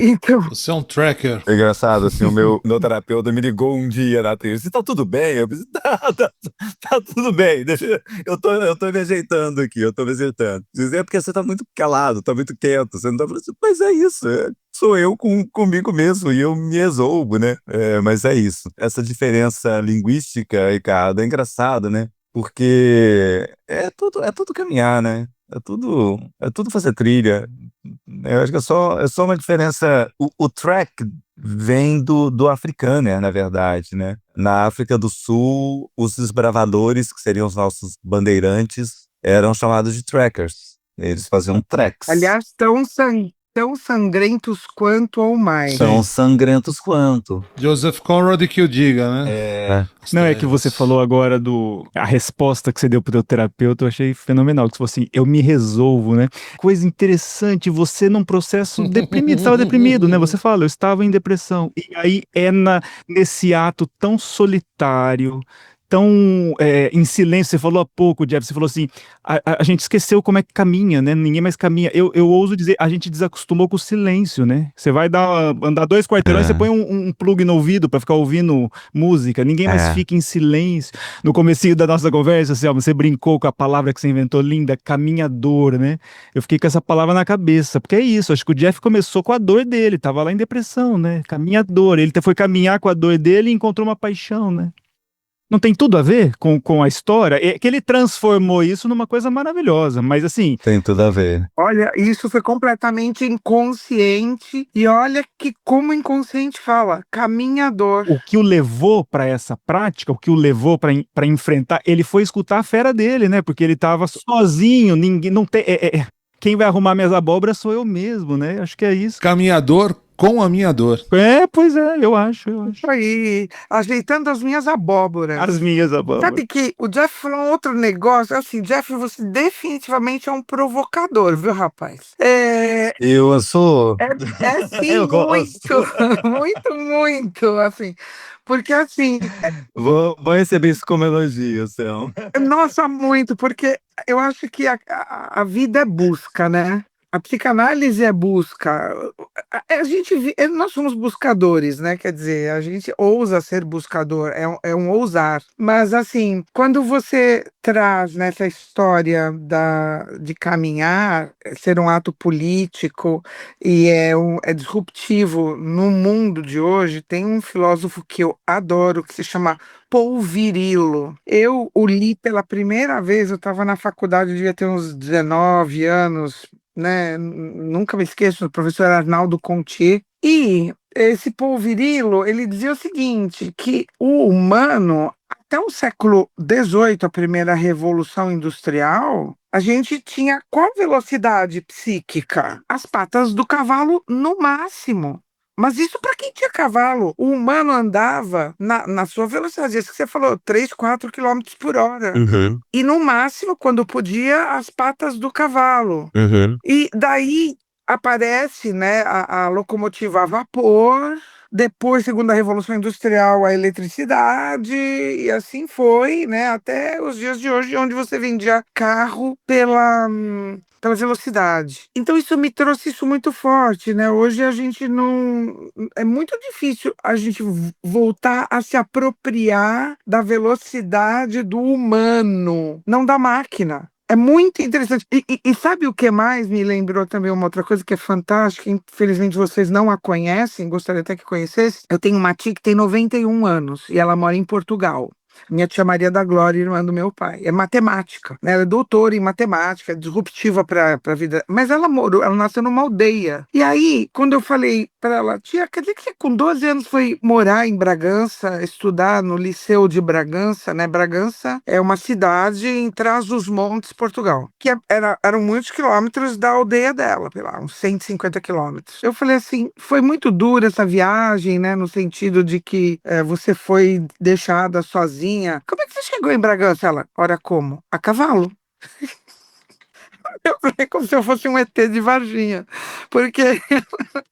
[SPEAKER 1] Então,
[SPEAKER 3] Você é um tracker.
[SPEAKER 2] É engraçado, assim, o meu terapeuta me ligou um dia na trilha. Você tá tudo bem? Eu disse, tá tudo bem. Eu tô me ajeitando aqui, eu tô me ajeitando. Dizer, é porque você tá muito calado, tá muito quieto. Você não tá falando assim, mas é isso, sou eu comigo mesmo e eu me resolvo, né? Mas é isso. Essa diferença linguística, Ricardo, é engraçado, né? Porque é tudo caminhar, né? É tudo fazer trilha. Eu acho que é só uma diferença. O track vem do africano, né, na verdade, né? Na África do Sul, os desbravadores, que seriam os nossos bandeirantes, eram chamados de trackers. Eles faziam treks.
[SPEAKER 1] aliás, tão sangrentos quanto ou mais.
[SPEAKER 2] São sangrentos quanto.
[SPEAKER 3] Joseph Conrad que o diga, né? As
[SPEAKER 4] Não, é que
[SPEAKER 3] trevas.
[SPEAKER 4] você falou agora a resposta que você deu pro teu terapeuta, eu achei fenomenal, que você falou assim, eu me resolvo, né? Coisa interessante, você num processo deprimido, estava deprimido, né? Você fala, eu estava em depressão. E aí nesse ato tão solitário, tão em silêncio, você falou há pouco, Jeff, você falou assim, a gente esqueceu como é que caminha, né? Ninguém mais caminha. Eu ouso dizer, a gente desacostumou com o silêncio, né? Você vai andar 2 quarteirões, você põe um plug no ouvido para ficar ouvindo música, ninguém mais fica em silêncio. No comecinho da nossa conversa, assim, ó, você brincou com a palavra que você inventou, linda, caminhador, né? Eu fiquei com essa palavra na cabeça, porque é isso, acho que o Jeff começou com a dor dele, tava lá em depressão, né? Caminhador, ele foi caminhar com a dor dele e encontrou uma paixão, né? Não tem tudo a ver com a história, é que ele transformou isso numa coisa maravilhosa, mas assim,
[SPEAKER 2] Tem tudo a ver.
[SPEAKER 1] Olha, isso foi completamente inconsciente. E olha que como o inconsciente fala, caminhador.
[SPEAKER 4] o que o levou para essa prática, o que o levou para enfrentar, ele foi escutar a fera dele, né? Porque ele estava sozinho, ninguém não tem, quem vai arrumar minhas abóboras sou eu mesmo, né? Acho que é isso.
[SPEAKER 3] Caminhador com a minha dor.
[SPEAKER 4] Pois é, eu acho.
[SPEAKER 1] Isso aí, ajeitando as minhas abóboras.
[SPEAKER 4] As minhas abóboras.
[SPEAKER 1] Sabe que o Jeff falou um outro negócio, assim, Jeff, você definitivamente é um provocador, viu, rapaz?
[SPEAKER 2] Eu sou.
[SPEAKER 1] Sim,
[SPEAKER 2] Eu
[SPEAKER 1] muito, muito, assim, porque assim,
[SPEAKER 2] Vou receber isso como elogio, Céu.
[SPEAKER 1] nossa, muito, porque eu acho que a vida é busca, né? A psicanálise é busca. A gente, nós somos buscadores, né? Quer dizer, a gente ousa ser buscador, é um ousar. Mas, assim, quando você traz nessa história de caminhar, ser um ato político e é disruptivo no mundo de hoje, tem um filósofo que eu adoro, que se chama Paul Virillo. Eu o li pela primeira vez, eu estava na faculdade, eu devia ter uns 19 anos, né? Nunca me esqueço do professor Arnaldo Contier. E esse Paul Virillo, ele dizia o seguinte, que o humano, até o século XVIII, a primeira revolução industrial, a gente tinha qual velocidade psíquica? As patas do cavalo no máximo. Mas isso para quem tinha cavalo. O humano andava na sua velocidade, isso que você falou, 3, 4 quilômetros por hora. E no máximo, quando podia, as patas do cavalo. E daí aparece, né, a locomotiva a vapor, depois, segundo a Revolução Industrial, a eletricidade, e assim foi, né, até os dias de hoje, onde você vendia carro pela velocidade. Então isso me trouxe isso muito forte, né? Hoje a gente não... É muito difícil a gente voltar a se apropriar da velocidade do humano, não da máquina. É muito interessante. E sabe o que mais me lembrou também uma outra coisa que é fantástica? Infelizmente vocês não a conhecem, gostaria até que conhecessem. Eu tenho uma tia que tem 91 anos e ela mora em Portugal. Minha tia Maria da Glória, irmã do meu pai, é matemática, né? Ela é doutora em matemática, é disruptiva para a vida, mas ela nasceu numa aldeia. E aí, quando eu falei para ela, tia, quer dizer que você com 12 anos foi morar em Bragança, estudar no Liceu de Bragança, né? Bragança é uma cidade em Trás-os-Montes, Portugal, que eram muitos quilômetros da aldeia dela, sei lá, uns 150 quilômetros. Eu falei assim, foi muito dura essa viagem, né? No sentido de que você foi deixada sozinha. Como é que você chegou em Bragança? Ela, ora como? A cavalo. Eu falei como se eu fosse um ET de Varginha, porque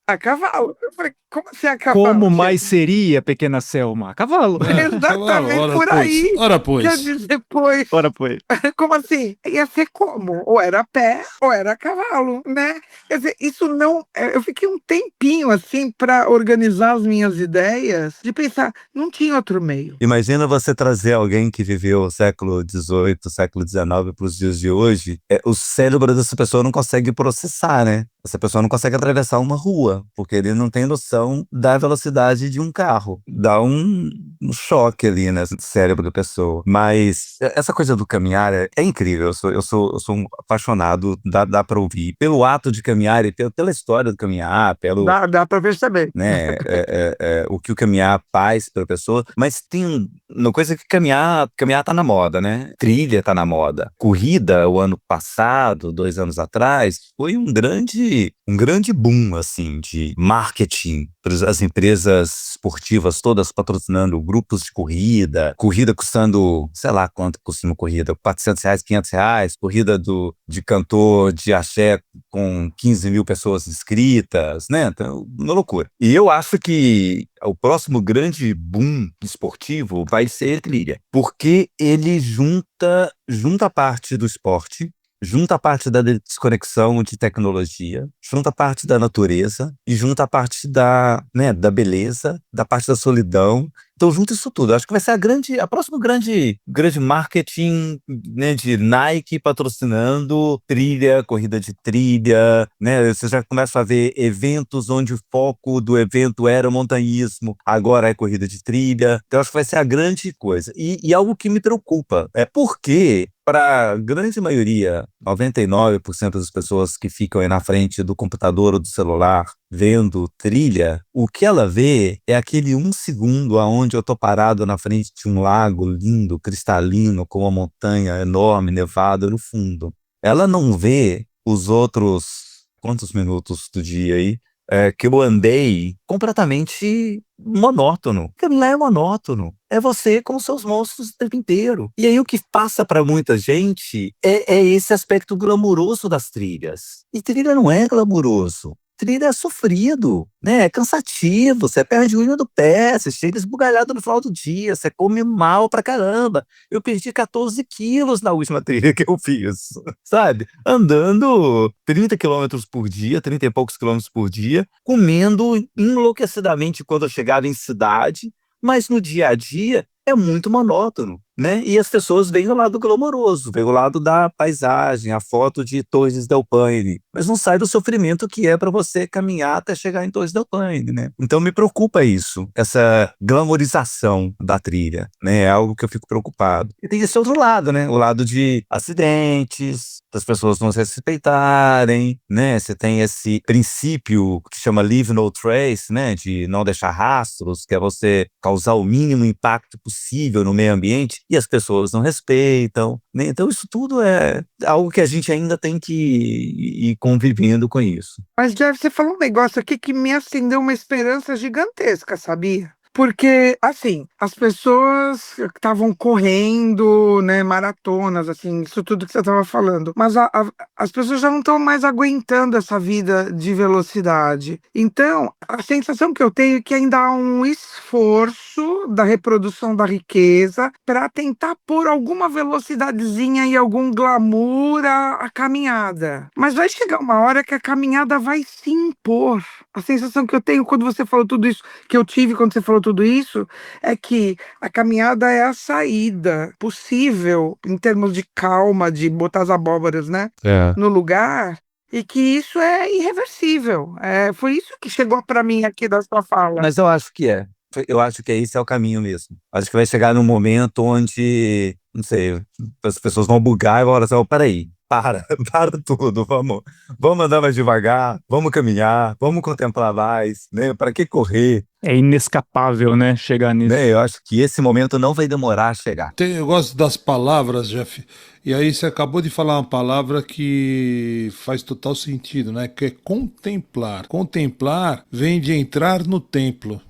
[SPEAKER 1] a cavalo. Eu falei, como assim a cavalo,
[SPEAKER 4] Como
[SPEAKER 1] tia?
[SPEAKER 4] mais seria, pequena Selma? A cavalo.
[SPEAKER 3] Cavalo,
[SPEAKER 1] Exatamente por aí.
[SPEAKER 3] ora
[SPEAKER 1] Quer
[SPEAKER 3] pois.
[SPEAKER 1] dizer, pois,
[SPEAKER 4] Ora, pois.
[SPEAKER 1] como assim? Ia ser como? Ou era a pé, ou era a cavalo, né? Quer dizer, isso não. Eu fiquei um tempinho assim para organizar as minhas ideias, de pensar, não tinha outro meio.
[SPEAKER 2] Imagina você trazer alguém que viveu o século XVIII, século XIX para os dias de hoje, o cérebro dessa pessoa não consegue processar, né? Essa pessoa não consegue atravessar uma rua, porque ele não tem noção da velocidade de um carro. Dá um choque ali, né, no cérebro da pessoa. Mas essa coisa do caminhar é incrível. Eu sou um apaixonado, dá para ouvir. Pelo ato de caminhar e pela história do caminhar, pelo,
[SPEAKER 1] Dá para perceber.
[SPEAKER 2] né, o que o caminhar faz para a pessoa, mas tem uma coisa que caminhar tá na moda, né? Trilha tá na moda. Corrida, o ano passado, 2 anos atrás, foi um grande boom, assim, de marketing. As empresas esportivas todas patrocinando grupos de corrida custando, sei lá quanto custa uma corrida, R$ 400, R$ 500, corrida de cantor de axé com 15 mil pessoas inscritas, né? Então, uma loucura. E eu acho que o próximo grande boom esportivo vai ser trilha, porque ele junta a parte do esporte, junta a parte da desconexão de tecnologia, junta a parte da natureza e junta a parte da beleza, da parte da solidão. Então, junta isso tudo. Acho que vai ser a próxima grande marketing, né, de Nike patrocinando trilha, corrida de trilha, né? Você já começa a ver eventos onde o foco do evento era o montanhismo, agora é corrida de trilha. Então, acho que vai ser a grande coisa. E algo que me preocupa é porque, para a grande maioria, 99% das pessoas que ficam aí na frente do computador ou do celular vendo trilha, o que ela vê é aquele 1 segundo aonde eu tô parado na frente de um lago lindo, cristalino, com uma montanha enorme, nevada no fundo. Ela não vê os outros, quantos minutos do dia aí, que eu andei completamente monótono. Porque não é monótono. É você com seus monstros o tempo inteiro. E aí o que passa para muita gente é esse aspecto glamuroso das trilhas. E trilha não é glamuroso. Trilha é sofrido, né? É cansativo, você perde a unha do pé, você chega esbugalhado no final do dia, você come mal pra caramba. Eu perdi 14 quilos na última trilha que eu fiz, sabe? Andando 30 quilômetros por dia, 30 e poucos quilômetros por dia, comendo enlouquecidamente quando eu chegava em cidade, mas no dia a dia é muito monótono, né? E as pessoas veem o lado glamouroso, veem o lado da paisagem, a foto de Torres del Paine, mas não sai do sofrimento que é para você caminhar até chegar em Torres del Paine, né? Então me preocupa isso, essa glamorização da trilha, né? É algo que eu fico preocupado. E tem esse outro lado, né? O lado de acidentes, das pessoas não se respeitarem, né? Você tem esse princípio que chama Leave No Trace, né? De não deixar rastros, que é você causar o mínimo impacto possível no meio ambiente, e as pessoas não respeitam, né? Então isso tudo é algo que a gente ainda tem que ir convivendo com isso.
[SPEAKER 1] Mas, Jeff, você falou um negócio aqui que me acendeu uma esperança gigantesca, sabia? Porque, assim, as pessoas estavam correndo, né, maratonas, assim, isso tudo que você estava falando, mas as pessoas já não estão mais aguentando essa vida de velocidade. Então, a sensação que eu tenho é que ainda há um esforço da reprodução da riqueza para tentar pôr alguma velocidadezinha e algum glamour à caminhada. Mas vai chegar uma hora que a caminhada vai se impor. A sensação que eu tenho quando você falou tudo isso, que eu tive quando você falou tudo isso, é que a caminhada é a saída possível em termos de calma, de botar as abóboras, né, no lugar, e que isso é irreversível. Foi isso que chegou para mim aqui da sua fala.
[SPEAKER 2] Mas eu acho que é. Eu acho que esse é o caminho mesmo. Acho que vai chegar num momento onde, não sei, as pessoas vão bugar e vão falar assim, peraí, para tudo, vamos andar mais devagar, vamos caminhar, vamos contemplar mais, né? Para que correr?
[SPEAKER 4] É inescapável, né, chegar nisso.
[SPEAKER 2] Né? Eu acho que esse momento não vai demorar a chegar.
[SPEAKER 3] Eu gosto das palavras, Jeff. E aí você acabou de falar uma palavra que faz total sentido, né? Que é contemplar. Contemplar vem de entrar no templo.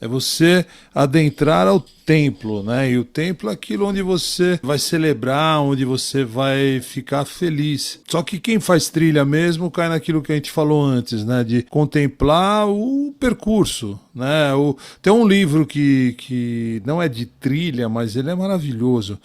[SPEAKER 3] É você adentrar ao templo, né? E o templo é aquilo onde você vai celebrar, onde você vai ficar feliz. Só que quem faz trilha mesmo cai naquilo que a gente falou antes, né? De contemplar o percurso, né? Tem um livro que não é de trilha, mas ele é maravilhoso,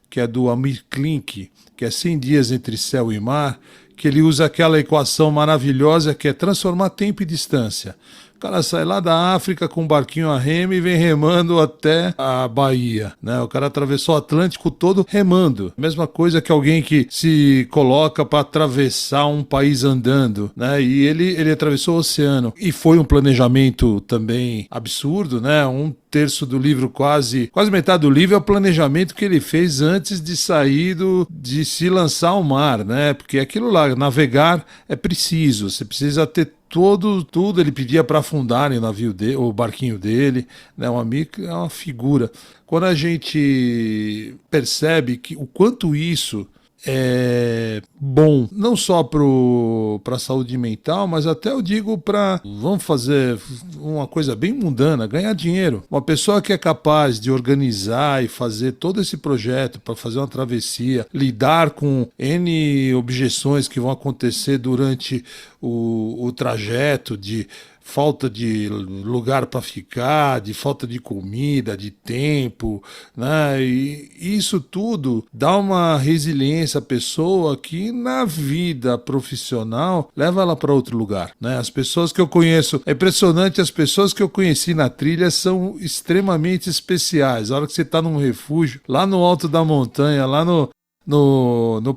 [SPEAKER 3] que é do Amir Klink, que é 100 dias entre céu e mar, que ele usa aquela equação maravilhosa que é transformar tempo e distância. O cara sai lá da África com um barquinho a remo e vem remando até a Bahia, né? O cara atravessou o Atlântico todo remando. Mesma coisa que alguém que se coloca para atravessar um país andando, né? E ele atravessou o oceano. E foi um planejamento também absurdo, né? Um terço do livro, quase metade do livro é o planejamento que ele fez antes de sair de se lançar ao mar, né? Porque aquilo lá, navegar é preciso, você precisa ter tudo ele pedia para afundarem o navio dele, o barquinho dele, né? Um amigo é uma figura. Quando a gente percebe que o quanto isso é bom, não só para a saúde mental, mas até eu digo vamos fazer uma coisa bem mundana, ganhar dinheiro. Uma pessoa que é capaz de organizar e fazer todo esse projeto para fazer uma travessia, lidar com N objeções que vão acontecer durante o trajeto, de falta de lugar para ficar, de falta de comida, de tempo, né? E isso tudo dá uma resiliência à pessoa que na vida profissional leva ela para outro lugar, né? As pessoas que eu conheço, é impressionante, as pessoas que eu conheci na trilha são extremamente especiais. A hora que você está num refúgio, lá no alto da montanha, lá no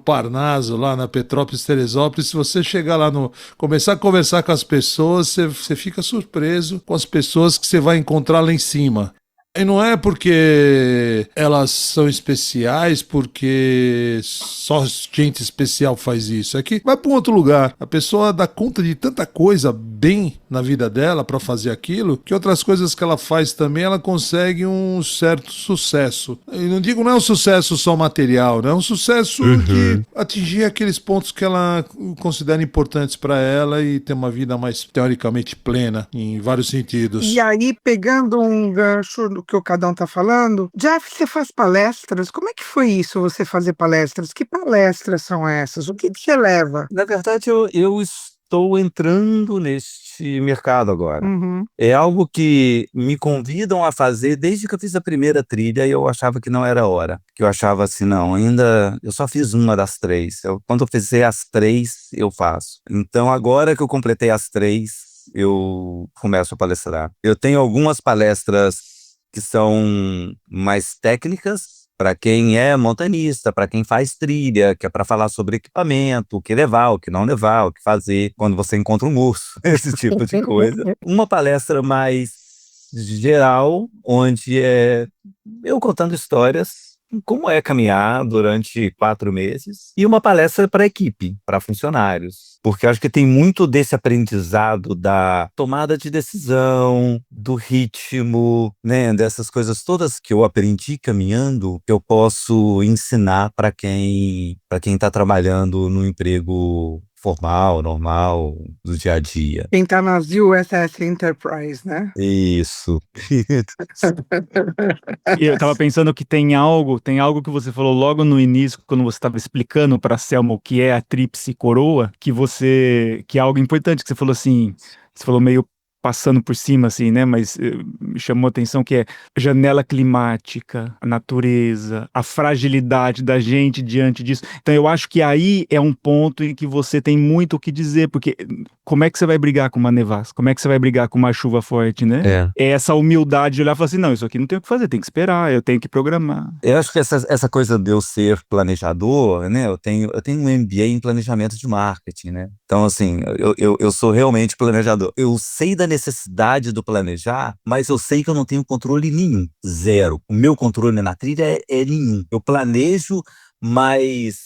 [SPEAKER 3] Parnaso, lá na Petrópolis, Teresópolis, se você chegar lá começar a conversar com as pessoas, você fica surpreso com as pessoas que você vai encontrar lá em cima. E não é porque elas são especiais, porque só gente especial faz isso. É que vai para um outro lugar. A pessoa dá conta de tanta coisa bem na vida dela para fazer aquilo, que outras coisas que ela faz também, ela consegue um certo sucesso. E não é um sucesso só material, né? É um sucesso de atingir aqueles pontos que ela considera importantes para ela e ter uma vida mais teoricamente plena, em vários sentidos.
[SPEAKER 1] E aí, pegando um gancho do que o Cadão está falando, Jeff, você faz palestras? Como é que foi isso, você fazer palestras? Que palestras são essas? O que te leva?
[SPEAKER 2] Na verdade, eu estou entrando neste mercado agora.
[SPEAKER 1] Uhum.
[SPEAKER 2] É algo que me convidam a fazer desde que eu fiz a primeira trilha e eu achava que não era hora. Que eu achava assim, não, eu só fiz uma das 3. Quando eu fizer as 3, eu faço. Então, agora que eu completei as 3, eu começo a palestrar. Eu tenho algumas palestras que são mais técnicas para quem é montanista, para quem faz trilha, que é para falar sobre equipamento, o que levar, o que não levar, o que fazer quando você encontra um urso, esse tipo de coisa. Uma palestra mais geral, onde é eu contando histórias, como é caminhar durante 4 meses, e uma palestra para equipe, para funcionários. Porque eu acho que tem muito desse aprendizado da tomada de decisão, do ritmo, né, dessas coisas todas que eu aprendi caminhando, que eu posso ensinar para quem está trabalhando no emprego formal, normal, do dia a dia.
[SPEAKER 1] Quem tá nas USS Enterprise, né?
[SPEAKER 2] Isso.
[SPEAKER 4] E eu tava pensando que tem algo que você falou logo no início, quando você estava explicando para Selma o que é a tríplice coroa, que é algo importante, que você falou assim, você falou meio passando por cima, assim, né? Mas me chamou a atenção que é janela climática, a natureza, a fragilidade da gente diante disso. Então eu acho que aí é um ponto em que você tem muito o que dizer, porque como é que você vai brigar com uma nevasca? Como é que você vai brigar com uma chuva forte, né? É essa humildade de olhar e falar assim, não, isso aqui não tem o que fazer, tem que esperar, eu tenho que programar.
[SPEAKER 2] Eu acho que essa coisa de eu ser planejador, né? Eu tenho um MBA em planejamento de marketing, né? Então, assim, eu sou realmente planejador. Eu sei da necessidade do planejar, mas eu sei que eu não tenho controle nenhum. Zero. O meu controle na trilha é nenhum. Eu planejo, mas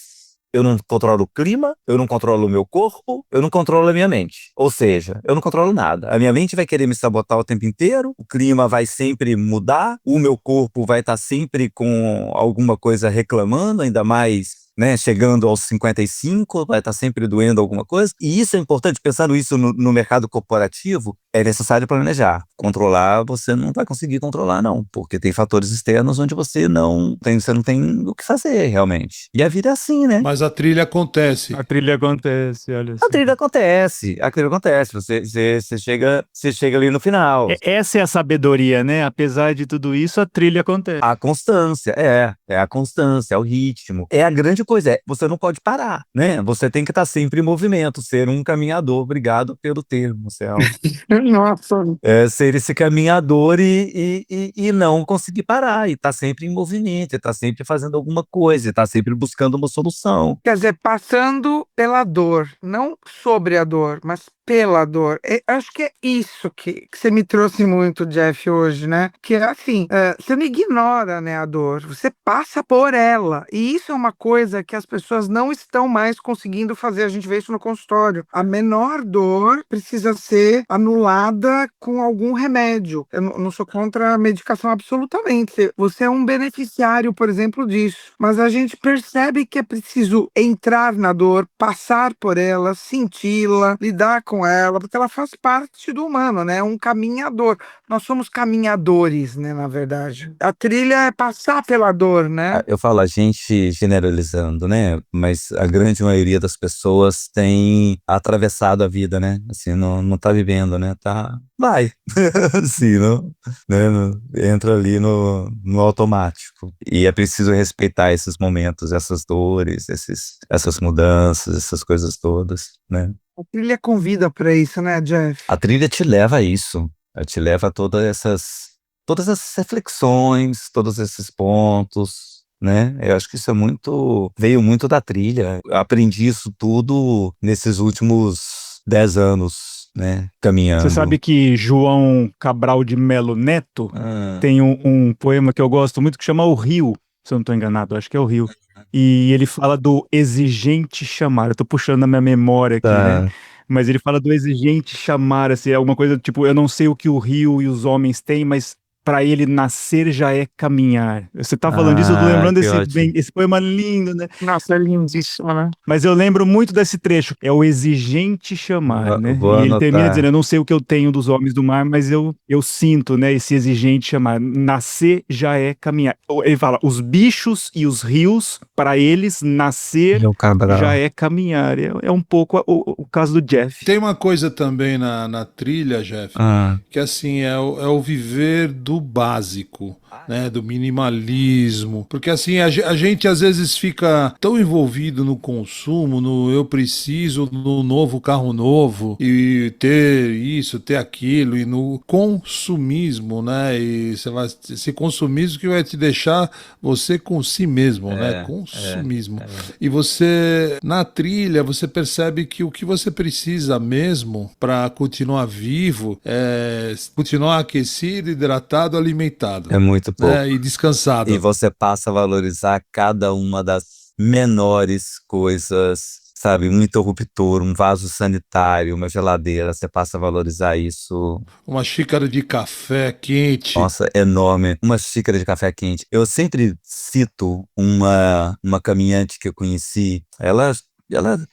[SPEAKER 2] eu não controlo o clima, eu não controlo o meu corpo, eu não controlo a minha mente. Ou seja, eu não controlo nada. A minha mente vai querer me sabotar o tempo inteiro, o clima vai sempre mudar, o meu corpo vai estar sempre com alguma coisa reclamando, ainda mais, né, chegando aos 55, vai estar sempre doendo alguma coisa. E isso é importante, pensando isso no mercado corporativo, é necessário planejar. Controlar, você não vai conseguir controlar, não, porque tem fatores externos onde você não tem o que fazer, realmente. E a vida é assim, né?
[SPEAKER 3] Mas a trilha acontece.
[SPEAKER 4] A trilha acontece, olha
[SPEAKER 2] A
[SPEAKER 4] só.
[SPEAKER 2] trilha acontece, você chega ali no final.
[SPEAKER 4] Essa é a sabedoria, né? Apesar de tudo isso, a trilha acontece.
[SPEAKER 2] A constância, é a constância, é o ritmo. É a grande coisa, você não pode parar, né? Você tem que estar sempre em movimento, ser um caminhador. Obrigado pelo termo, Celso.
[SPEAKER 1] Nossa,
[SPEAKER 2] Ser esse caminhador e não conseguir parar, e estar sempre em movimento, e estar sempre fazendo alguma coisa, e estar sempre buscando uma solução.
[SPEAKER 1] quer dizer, passando pela dor, não sobre a dor, mas pela dor. Acho que é isso que você me trouxe muito, Jeff, hoje, né? Que é assim, você não ignora, né, a dor, você passa por ela. E isso é uma coisa que as pessoas não estão mais conseguindo fazer. A gente vê isso no consultório. A menor dor precisa ser anulada com algum remédio. Eu não sou contra a medicação absolutamente. Você é um beneficiário, por exemplo, disso. Mas a gente percebe que é preciso entrar na dor, passar por ela, senti-la, lidar com ela, porque ela faz parte do humano, né? É um caminhador. Nós somos caminhadores, né, na verdade. A trilha é passar pela dor, né?
[SPEAKER 2] Eu falo a gente generalizando, né? Mas a grande maioria das pessoas tem atravessado a vida, né? Assim, não tá vivendo, né? Vai. Assim, não, né? Entra ali no automático. E é preciso respeitar esses momentos, essas dores, essas mudanças, essas coisas todas, né?
[SPEAKER 1] A trilha convida para isso, né, Jeff?
[SPEAKER 2] A trilha te leva a isso. Ela te leva a todas essas reflexões, todos esses pontos, né? Eu acho que isso veio muito da trilha. Eu aprendi isso tudo nesses últimos 10 anos, né? Caminhando.
[SPEAKER 4] Você sabe que João Cabral de Melo Neto tem um poema que eu gosto muito que chama O Rio, se eu não estou enganado, acho que é O Rio. E ele fala do exigente chamar. Eu tô puxando a minha memória aqui, né? Mas ele fala do exigente chamar, assim, alguma coisa tipo, eu não sei o que o rio e os homens têm, mas para ele nascer já é caminhar. Você tá falando disso, eu tô lembrando esse poema lindo, né?
[SPEAKER 1] Nossa, é lindíssimo, né?
[SPEAKER 4] Mas eu lembro muito desse trecho, é o exigente chamar, né?
[SPEAKER 2] Vou
[SPEAKER 4] E ele termina
[SPEAKER 2] anotar.
[SPEAKER 4] dizendo, eu não sei o que eu tenho dos homens do mar, mas eu sinto, né, esse exigente chamar. Nascer já é caminhar. Ele fala, os bichos e os rios, para eles, nascer já é caminhar. É um pouco o caso do Jeff.
[SPEAKER 3] Tem uma coisa também na trilha, Jeff, que assim, é o viver do básico, né, do minimalismo, porque assim, a gente às vezes fica tão envolvido no consumo, no eu preciso no novo carro novo, e ter isso, ter aquilo, e no consumismo, né, e esse consumismo que vai te deixar você com si mesmo, né, consumismo. E você, na trilha, você percebe que o que você precisa mesmo para continuar vivo é continuar aquecido, hidratado, alimentado.
[SPEAKER 2] É muito pouco.
[SPEAKER 3] E descansado.
[SPEAKER 2] E você passa a valorizar cada uma das menores coisas, sabe? Um interruptor, um vaso sanitário, uma geladeira, você passa a valorizar isso.
[SPEAKER 3] Uma xícara de café quente.
[SPEAKER 2] Nossa, enorme. Uma xícara de café quente. Eu sempre cito uma caminhante que eu conheci.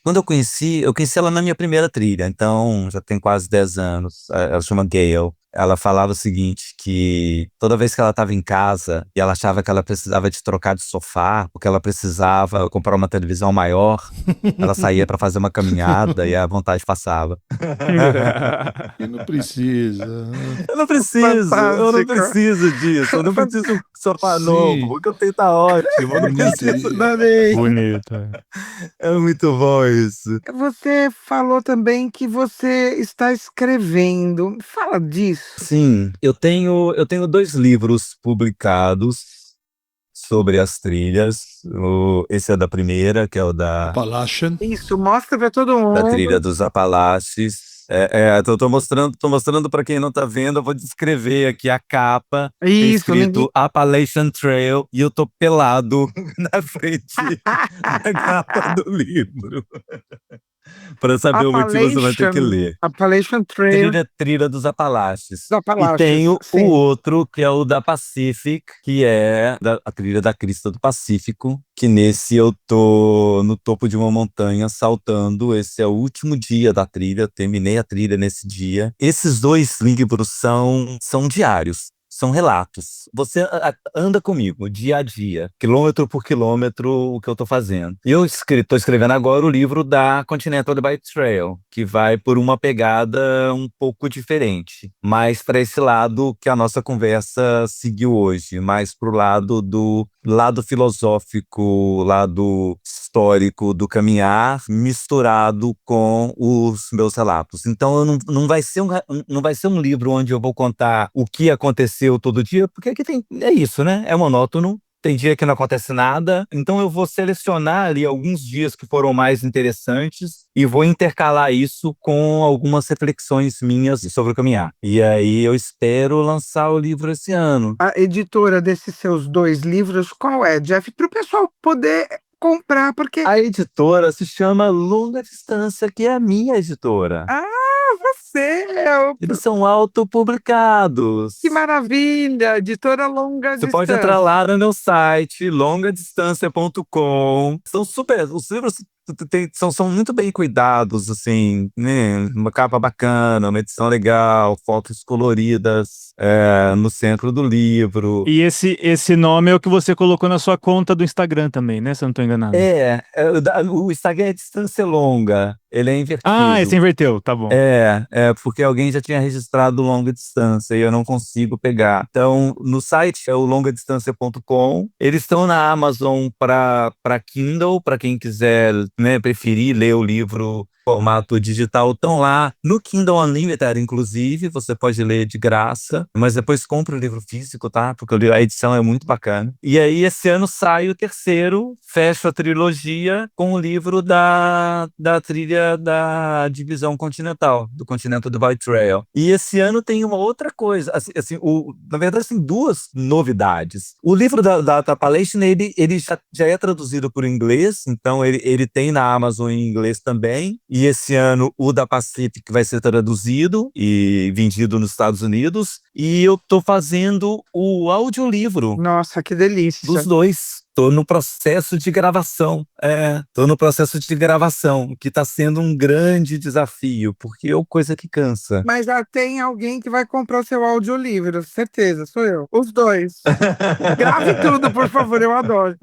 [SPEAKER 2] Quando eu conheci ela na minha primeira trilha, então já tem quase 10 anos. Ela chama Gayle. Ela falava o seguinte, que toda vez que ela estava em casa e ela achava que ela precisava de trocar de sofá, porque ela precisava comprar uma televisão maior, ela saía para fazer uma caminhada e a vontade passava.
[SPEAKER 3] E não precisa.
[SPEAKER 2] Eu não preciso disso, eu não preciso sofá novo, o que eu tenho tá ótimo, eu não preciso nada.
[SPEAKER 4] Bonito.
[SPEAKER 2] É muito bom isso.
[SPEAKER 1] Você falou também que você está escrevendo. Fala disso.
[SPEAKER 2] Sim, eu tenho 2 livros publicados sobre as trilhas. Esse é da primeira, que é o da
[SPEAKER 3] Appalachian.
[SPEAKER 1] Isso, mostra pra todo
[SPEAKER 2] da trilha
[SPEAKER 1] mundo.
[SPEAKER 2] dos Apalaches. Tô mostrando para quem não tá vendo, eu vou descrever aqui a capa. Tem
[SPEAKER 1] Isso, ninguém.
[SPEAKER 2] escrito Appalachian Trail e eu tô pelado na frente da capa do livro. Para saber o motivo, você vai ter que ler.
[SPEAKER 1] Appalachian Trail
[SPEAKER 2] Trilha dos Apalaches.
[SPEAKER 1] dos
[SPEAKER 2] E
[SPEAKER 1] Apalaches,
[SPEAKER 2] tem o
[SPEAKER 1] sim.
[SPEAKER 2] outro, que é o da Pacific, que é a trilha da Crista do Pacífico, que nesse eu tô no topo de uma montanha saltando. Esse é o último dia da trilha, terminei a trilha nesse dia. Esses 2 livros são diários. São relatos. Você anda comigo, dia a dia, quilômetro por quilômetro, o que eu tô fazendo. E eu tô escrevendo agora o livro da Continental Divide Trail, que vai por uma pegada um pouco diferente, mais para esse lado que a nossa conversa seguiu hoje, mais pro lado filosófico, lado histórico do caminhar, misturado com os meus relatos. Então não vai ser um livro onde eu vou contar o que aconteceu todo dia, porque aqui é isso, né? É monótono. Tem dia que não acontece nada, então eu vou selecionar ali alguns dias que foram mais interessantes e vou intercalar isso com algumas reflexões minhas sobre o caminhar. E aí eu espero lançar o livro esse ano.
[SPEAKER 1] A editora desses seus 2 livros, qual é, Jeff? Para o pessoal poder comprar, porque.
[SPEAKER 2] A editora se chama Longa Distância, que é a minha editora.
[SPEAKER 1] Você é o.
[SPEAKER 2] Eles são autopublicados.
[SPEAKER 1] Que maravilha! Editora Longa
[SPEAKER 2] Você
[SPEAKER 1] Distância.
[SPEAKER 2] pode entrar lá no meu site, longadistância.com. Os livros são muito bem cuidados, assim, né? Uma capa bacana, uma edição legal, fotos coloridas no centro do livro.
[SPEAKER 4] E esse nome é o que você colocou na sua conta do Instagram também, né? Se eu não tô enganado.
[SPEAKER 2] O Instagram é Distância Longa, ele é invertido.
[SPEAKER 4] Ah, esse inverteu, tá bom.
[SPEAKER 2] Porque alguém já tinha registrado longa distância e eu não consigo pegar. Então, no site é o longadistância.com. Eles estão na Amazon para Kindle, para quem quiser, né, preferir ler o livro formato digital, estão lá no Kindle Unlimited, inclusive, você pode ler de graça, mas depois compra o livro físico, tá? Porque a edição é muito bacana. E aí, esse ano sai o terceiro, fecho a trilogia com o livro da trilha da divisão continental, do Continental Divide Trail. E esse ano tem uma outra coisa, na verdade, tem 2 novidades. O livro da Appalachian, ele já é traduzido por inglês, então ele tem na Amazon em inglês também. E esse ano o da Pacific vai ser traduzido e vendido nos Estados Unidos. E eu tô fazendo o audiolivro
[SPEAKER 1] Nossa, que delícia.
[SPEAKER 2] dos 2. Tô no processo de gravação. Que tá sendo um grande desafio, porque é coisa que cansa.
[SPEAKER 1] Mas já tem alguém que vai comprar o seu audiolivro, certeza, sou eu. Os 2. Grave tudo, por favor, eu adoro.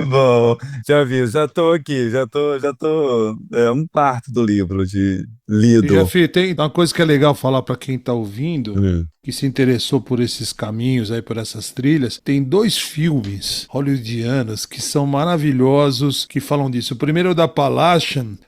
[SPEAKER 2] Bom, já vi, já tô aqui, já tô um quarto do livro de lido.
[SPEAKER 3] E, Jeff, tem uma coisa que é legal falar para quem tá ouvindo, que se interessou por esses caminhos aí, por essas trilhas. Tem 2 filmes hollywoodianos que são maravilhosos, que falam disso. O primeiro é o da Appalachian,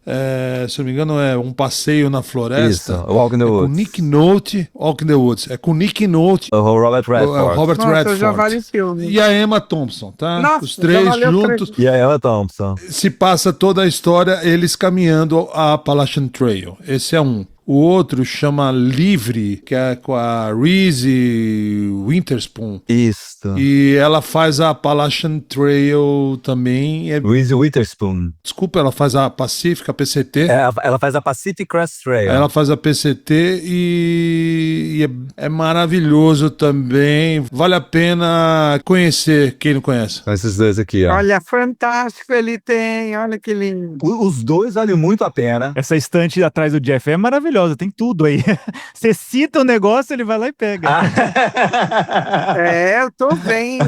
[SPEAKER 3] se não me engano é Um Passeio na Floresta.
[SPEAKER 2] Isso, Walk in the Woods.
[SPEAKER 3] Com Nick Nolte, Walk in the Woods. É com Nick Nolte,
[SPEAKER 2] O Robert Redford.
[SPEAKER 3] Robert
[SPEAKER 1] Nossa,
[SPEAKER 3] Redford.
[SPEAKER 1] já vários filmes.
[SPEAKER 3] E a Emma Thompson, tá?
[SPEAKER 1] Nossa,
[SPEAKER 3] Os
[SPEAKER 1] já
[SPEAKER 3] 3
[SPEAKER 1] valeu
[SPEAKER 3] juntos.
[SPEAKER 2] E a Emma Thompson.
[SPEAKER 3] Se passa toda a história eles caminhando a Appalachian Trail. Esse é um. O outro chama Livre, que é com a Reese Witherspoon.
[SPEAKER 2] Isso.
[SPEAKER 3] E ela faz a Appalachian Trail também.
[SPEAKER 2] Reese Witherspoon.
[SPEAKER 3] Desculpa, ela faz a Pacific, a PCT.
[SPEAKER 2] Ela faz a Pacific Crest Trail.
[SPEAKER 3] Ela faz a PCT e é maravilhoso também. Vale a pena conhecer, quem não conhece.
[SPEAKER 2] São esses 2 aqui, ó.
[SPEAKER 1] Olha, fantástico ele tem, olha que lindo.
[SPEAKER 2] Os 2 valem muito a pena.
[SPEAKER 4] Essa estante atrás do Jeff é maravilhosa, tem tudo aí. Você cita o negócio, ele vai lá e pega.
[SPEAKER 1] Eu tô vendo.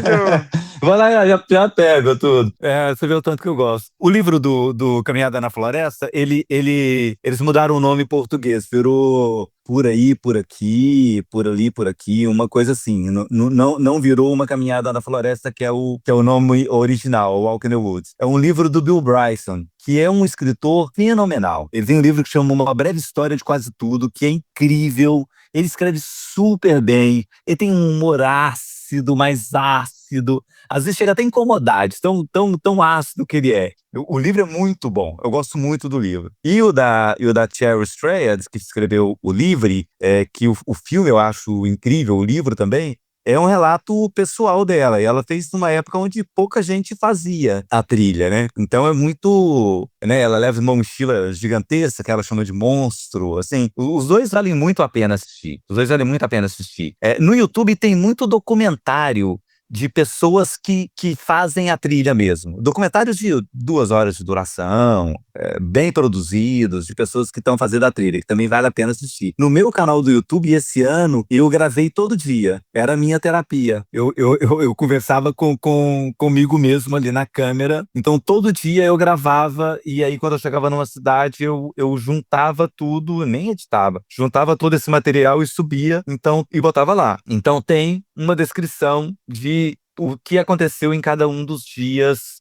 [SPEAKER 2] Vai lá, já pego tudo. Você vê o tanto que eu gosto. O livro do Caminhada na Floresta, eles mudaram o nome em português, virou Por Aí, Por Aqui, Por Ali, Por Aqui, uma coisa assim. Não virou Uma Caminhada na Floresta, que é o nome original, Walk in the Woods. É um livro do Bill Bryson, que é um escritor fenomenal. Ele tem um livro que chama Uma Breve História de Quase Tudo, que é incrível. Ele escreve super bem. Ele tem um humor ácido, mais ácido, ácido, às vezes chega até a incomodar, de tão ácido que ele é. O livro é muito bom, eu gosto muito do livro. E o da Cheryl Strayed, que escreveu o Livre, que o filme eu acho incrível, o livro também, é um relato pessoal dela, e ela fez numa época onde pouca gente fazia a trilha, né? Então é muito, né? Ela leva uma mochila gigantesca, que ela chama de monstro, assim. Os dois valem muito a pena assistir. Os dois valem muito a pena assistir. No YouTube tem muito documentário de pessoas que fazem a trilha mesmo. Documentários de 2 horas de duração, bem produzidos, de pessoas que estão fazendo a trilha, que também vale a pena assistir. No meu canal do YouTube, esse ano, eu gravei todo dia. Era a minha terapia. Eu conversava comigo mesmo ali na câmera. Então, todo dia eu gravava, e aí, quando eu chegava numa cidade, eu juntava tudo, nem editava, juntava todo esse material e subia, então, e botava lá. Então, tem uma descrição de o que aconteceu em cada um dos dias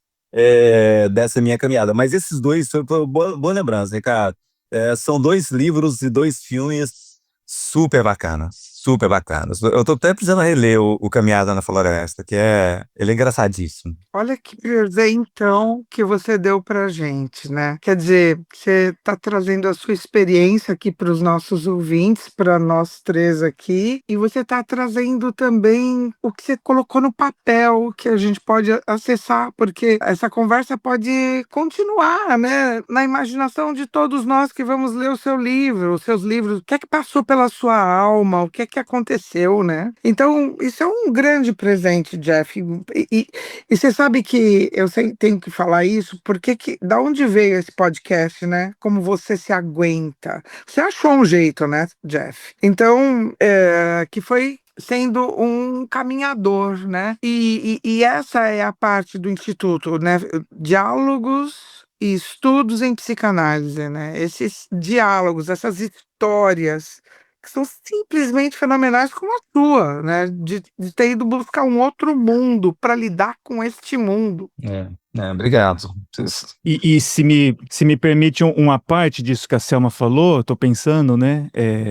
[SPEAKER 2] dessa minha caminhada. Mas esses dois, foi boa lembrança, Ricardo. São 2 livros e 2 filmes super bacanas, super bacanas. Eu tô até precisando reler o Caminhada na Floresta, ele é engraçadíssimo.
[SPEAKER 1] Olha que presentão que você deu pra gente, né? Quer dizer, você tá trazendo a sua experiência aqui para os nossos ouvintes, para nós 3 aqui, e você tá trazendo também o que você colocou no papel, que a gente pode acessar, porque essa conversa pode continuar, né? Na imaginação de todos nós que vamos ler o seu livro, os seus livros. O que é que passou pela sua alma? O que é que aconteceu, né? Então, isso é um grande presente, Jeff. E você sabe que eu tenho que falar isso, porque da onde veio esse podcast, né? Como você se aguenta. Você achou um jeito, né, Jeff? Então, que foi sendo um caminhador, né? E essa é a parte do Instituto, né? Diálogos e estudos em psicanálise, né? Esses diálogos, essas histórias que são simplesmente fenomenais como a tua, né? De ter ido buscar um outro mundo para lidar com este mundo.
[SPEAKER 2] Obrigado.
[SPEAKER 4] E se me permite uma parte disso que a Selma falou, eu tô pensando, né?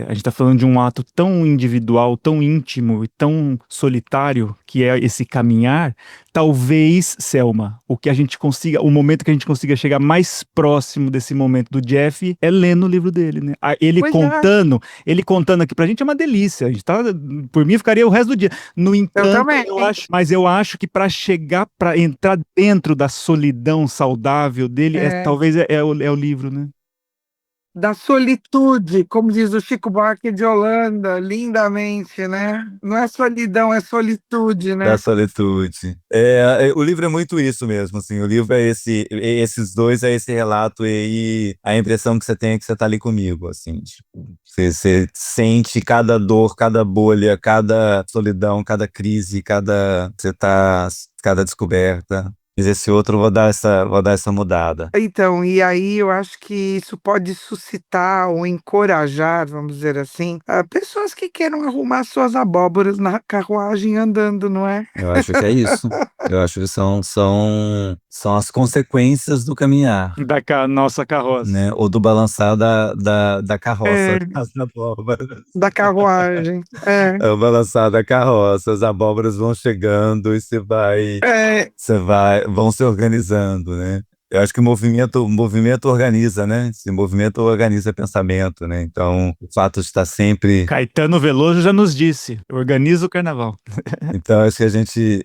[SPEAKER 4] A gente tá falando de um ato tão individual, tão íntimo e tão solitário que é esse caminhar. Talvez, Selma, o momento que a gente consiga chegar mais próximo desse momento do Jeff é lendo o livro dele, né? Ele
[SPEAKER 1] Pois
[SPEAKER 4] contando aqui pra gente é uma delícia. A gente tá, por mim, ficaria o resto do dia. No entanto,
[SPEAKER 1] também.
[SPEAKER 4] eu acho que para entrar dentro da solidão saudável dele, talvez é o livro, né?
[SPEAKER 1] Da solitude, como diz o Chico Buarque de Holanda, lindamente, né? Não é solidão, é solitude,
[SPEAKER 2] Da
[SPEAKER 1] né?
[SPEAKER 2] solitude. O livro é muito isso mesmo, assim. O livro esses dois é esse relato e a impressão que você tem é que você tá ali comigo, assim. Tipo, você sente cada dor, cada bolha, cada solidão, cada crise, cada descoberta. Mas esse outro eu vou dar essa mudada.
[SPEAKER 1] Então, e aí eu acho que isso pode suscitar ou encorajar, vamos dizer assim, pessoas que queiram arrumar suas abóboras na carruagem andando, não é?
[SPEAKER 2] Eu acho que é isso. Eu acho que são as consequências do caminhar,
[SPEAKER 4] Nossa carroça.
[SPEAKER 2] né? Ou do balançar da carroça.
[SPEAKER 1] É, da carruagem. É,
[SPEAKER 2] É o balançar da carroça, as abóboras vão chegando e
[SPEAKER 1] é,
[SPEAKER 2] vão se organizando, né? Eu acho que o movimento organiza, né? Esse movimento organiza pensamento, né? Então, o fato de estar sempre.
[SPEAKER 4] Caetano Veloso já nos disse, organiza o carnaval.
[SPEAKER 2] Então, acho que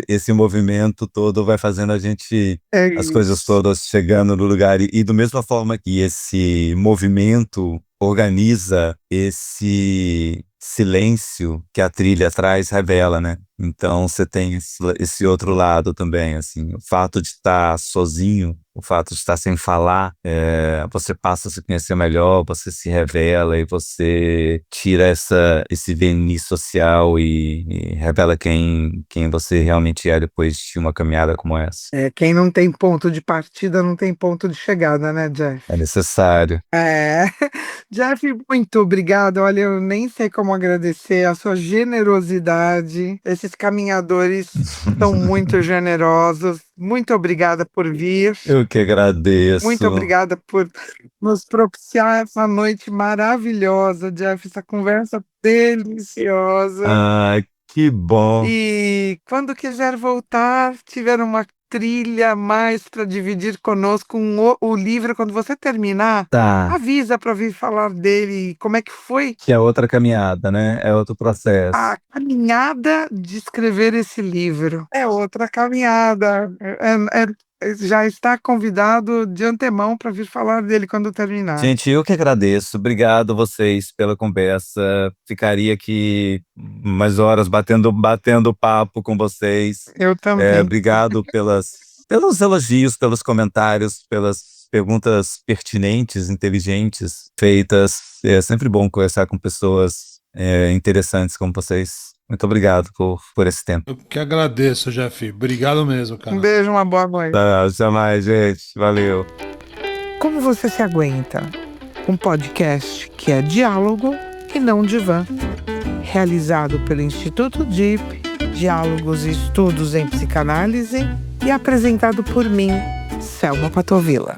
[SPEAKER 2] esse movimento todo vai fazendo
[SPEAKER 1] é
[SPEAKER 2] as coisas
[SPEAKER 1] isso.
[SPEAKER 2] todas chegando no lugar. E da mesma forma que esse movimento organiza esse silêncio que a trilha traz, revela, né? Então você tem esse outro lado também, assim, o fato de estar sozinho, o fato de estar sem falar, você passa a se conhecer melhor, você se revela e você tira esse verniz social e revela quem você realmente é depois de uma caminhada como essa.
[SPEAKER 1] Quem não tem ponto de partida não tem ponto de chegada, né, Jeff?
[SPEAKER 2] É necessário.
[SPEAKER 1] Jeff, muito obrigado. Olha, eu nem sei como agradecer a sua generosidade. Esses caminhadores são muito generosos. Muito obrigada por vir.
[SPEAKER 2] Eu que
[SPEAKER 1] Muito
[SPEAKER 2] agradeço.
[SPEAKER 1] obrigada por nos propiciar essa noite maravilhosa, Jeff, essa conversa deliciosa.
[SPEAKER 2] Ai, Que bom.
[SPEAKER 1] E quando quiser voltar, tiver uma trilha a mais para dividir conosco o livro, quando você terminar,
[SPEAKER 2] Tá.
[SPEAKER 1] avisa para vir falar dele, como é que foi
[SPEAKER 2] Que é outra caminhada, né? É outro processo.
[SPEAKER 1] a caminhada de escrever esse livro. É outra caminhada. Já está convidado de antemão para vir falar dele quando terminar.
[SPEAKER 2] Gente, eu que agradeço. Obrigado vocês pela conversa. Ficaria aqui umas horas batendo papo com vocês.
[SPEAKER 1] Eu também.
[SPEAKER 2] Obrigado pelos elogios, pelos comentários, pelas perguntas pertinentes, inteligentes, feitas. É sempre bom conversar com pessoas interessantes como vocês. Muito obrigado por esse tempo.
[SPEAKER 3] Eu que agradeço, Jeff. Obrigado mesmo, cara.
[SPEAKER 1] Um beijo, uma boa noite.
[SPEAKER 2] Tá, até mais, gente. Valeu.
[SPEAKER 1] Como você se aguenta? Um podcast que é diálogo e não divã. Realizado pelo Instituto DIP, Diálogos e Estudos em Psicanálise, e apresentado por mim, Selma Patovilla.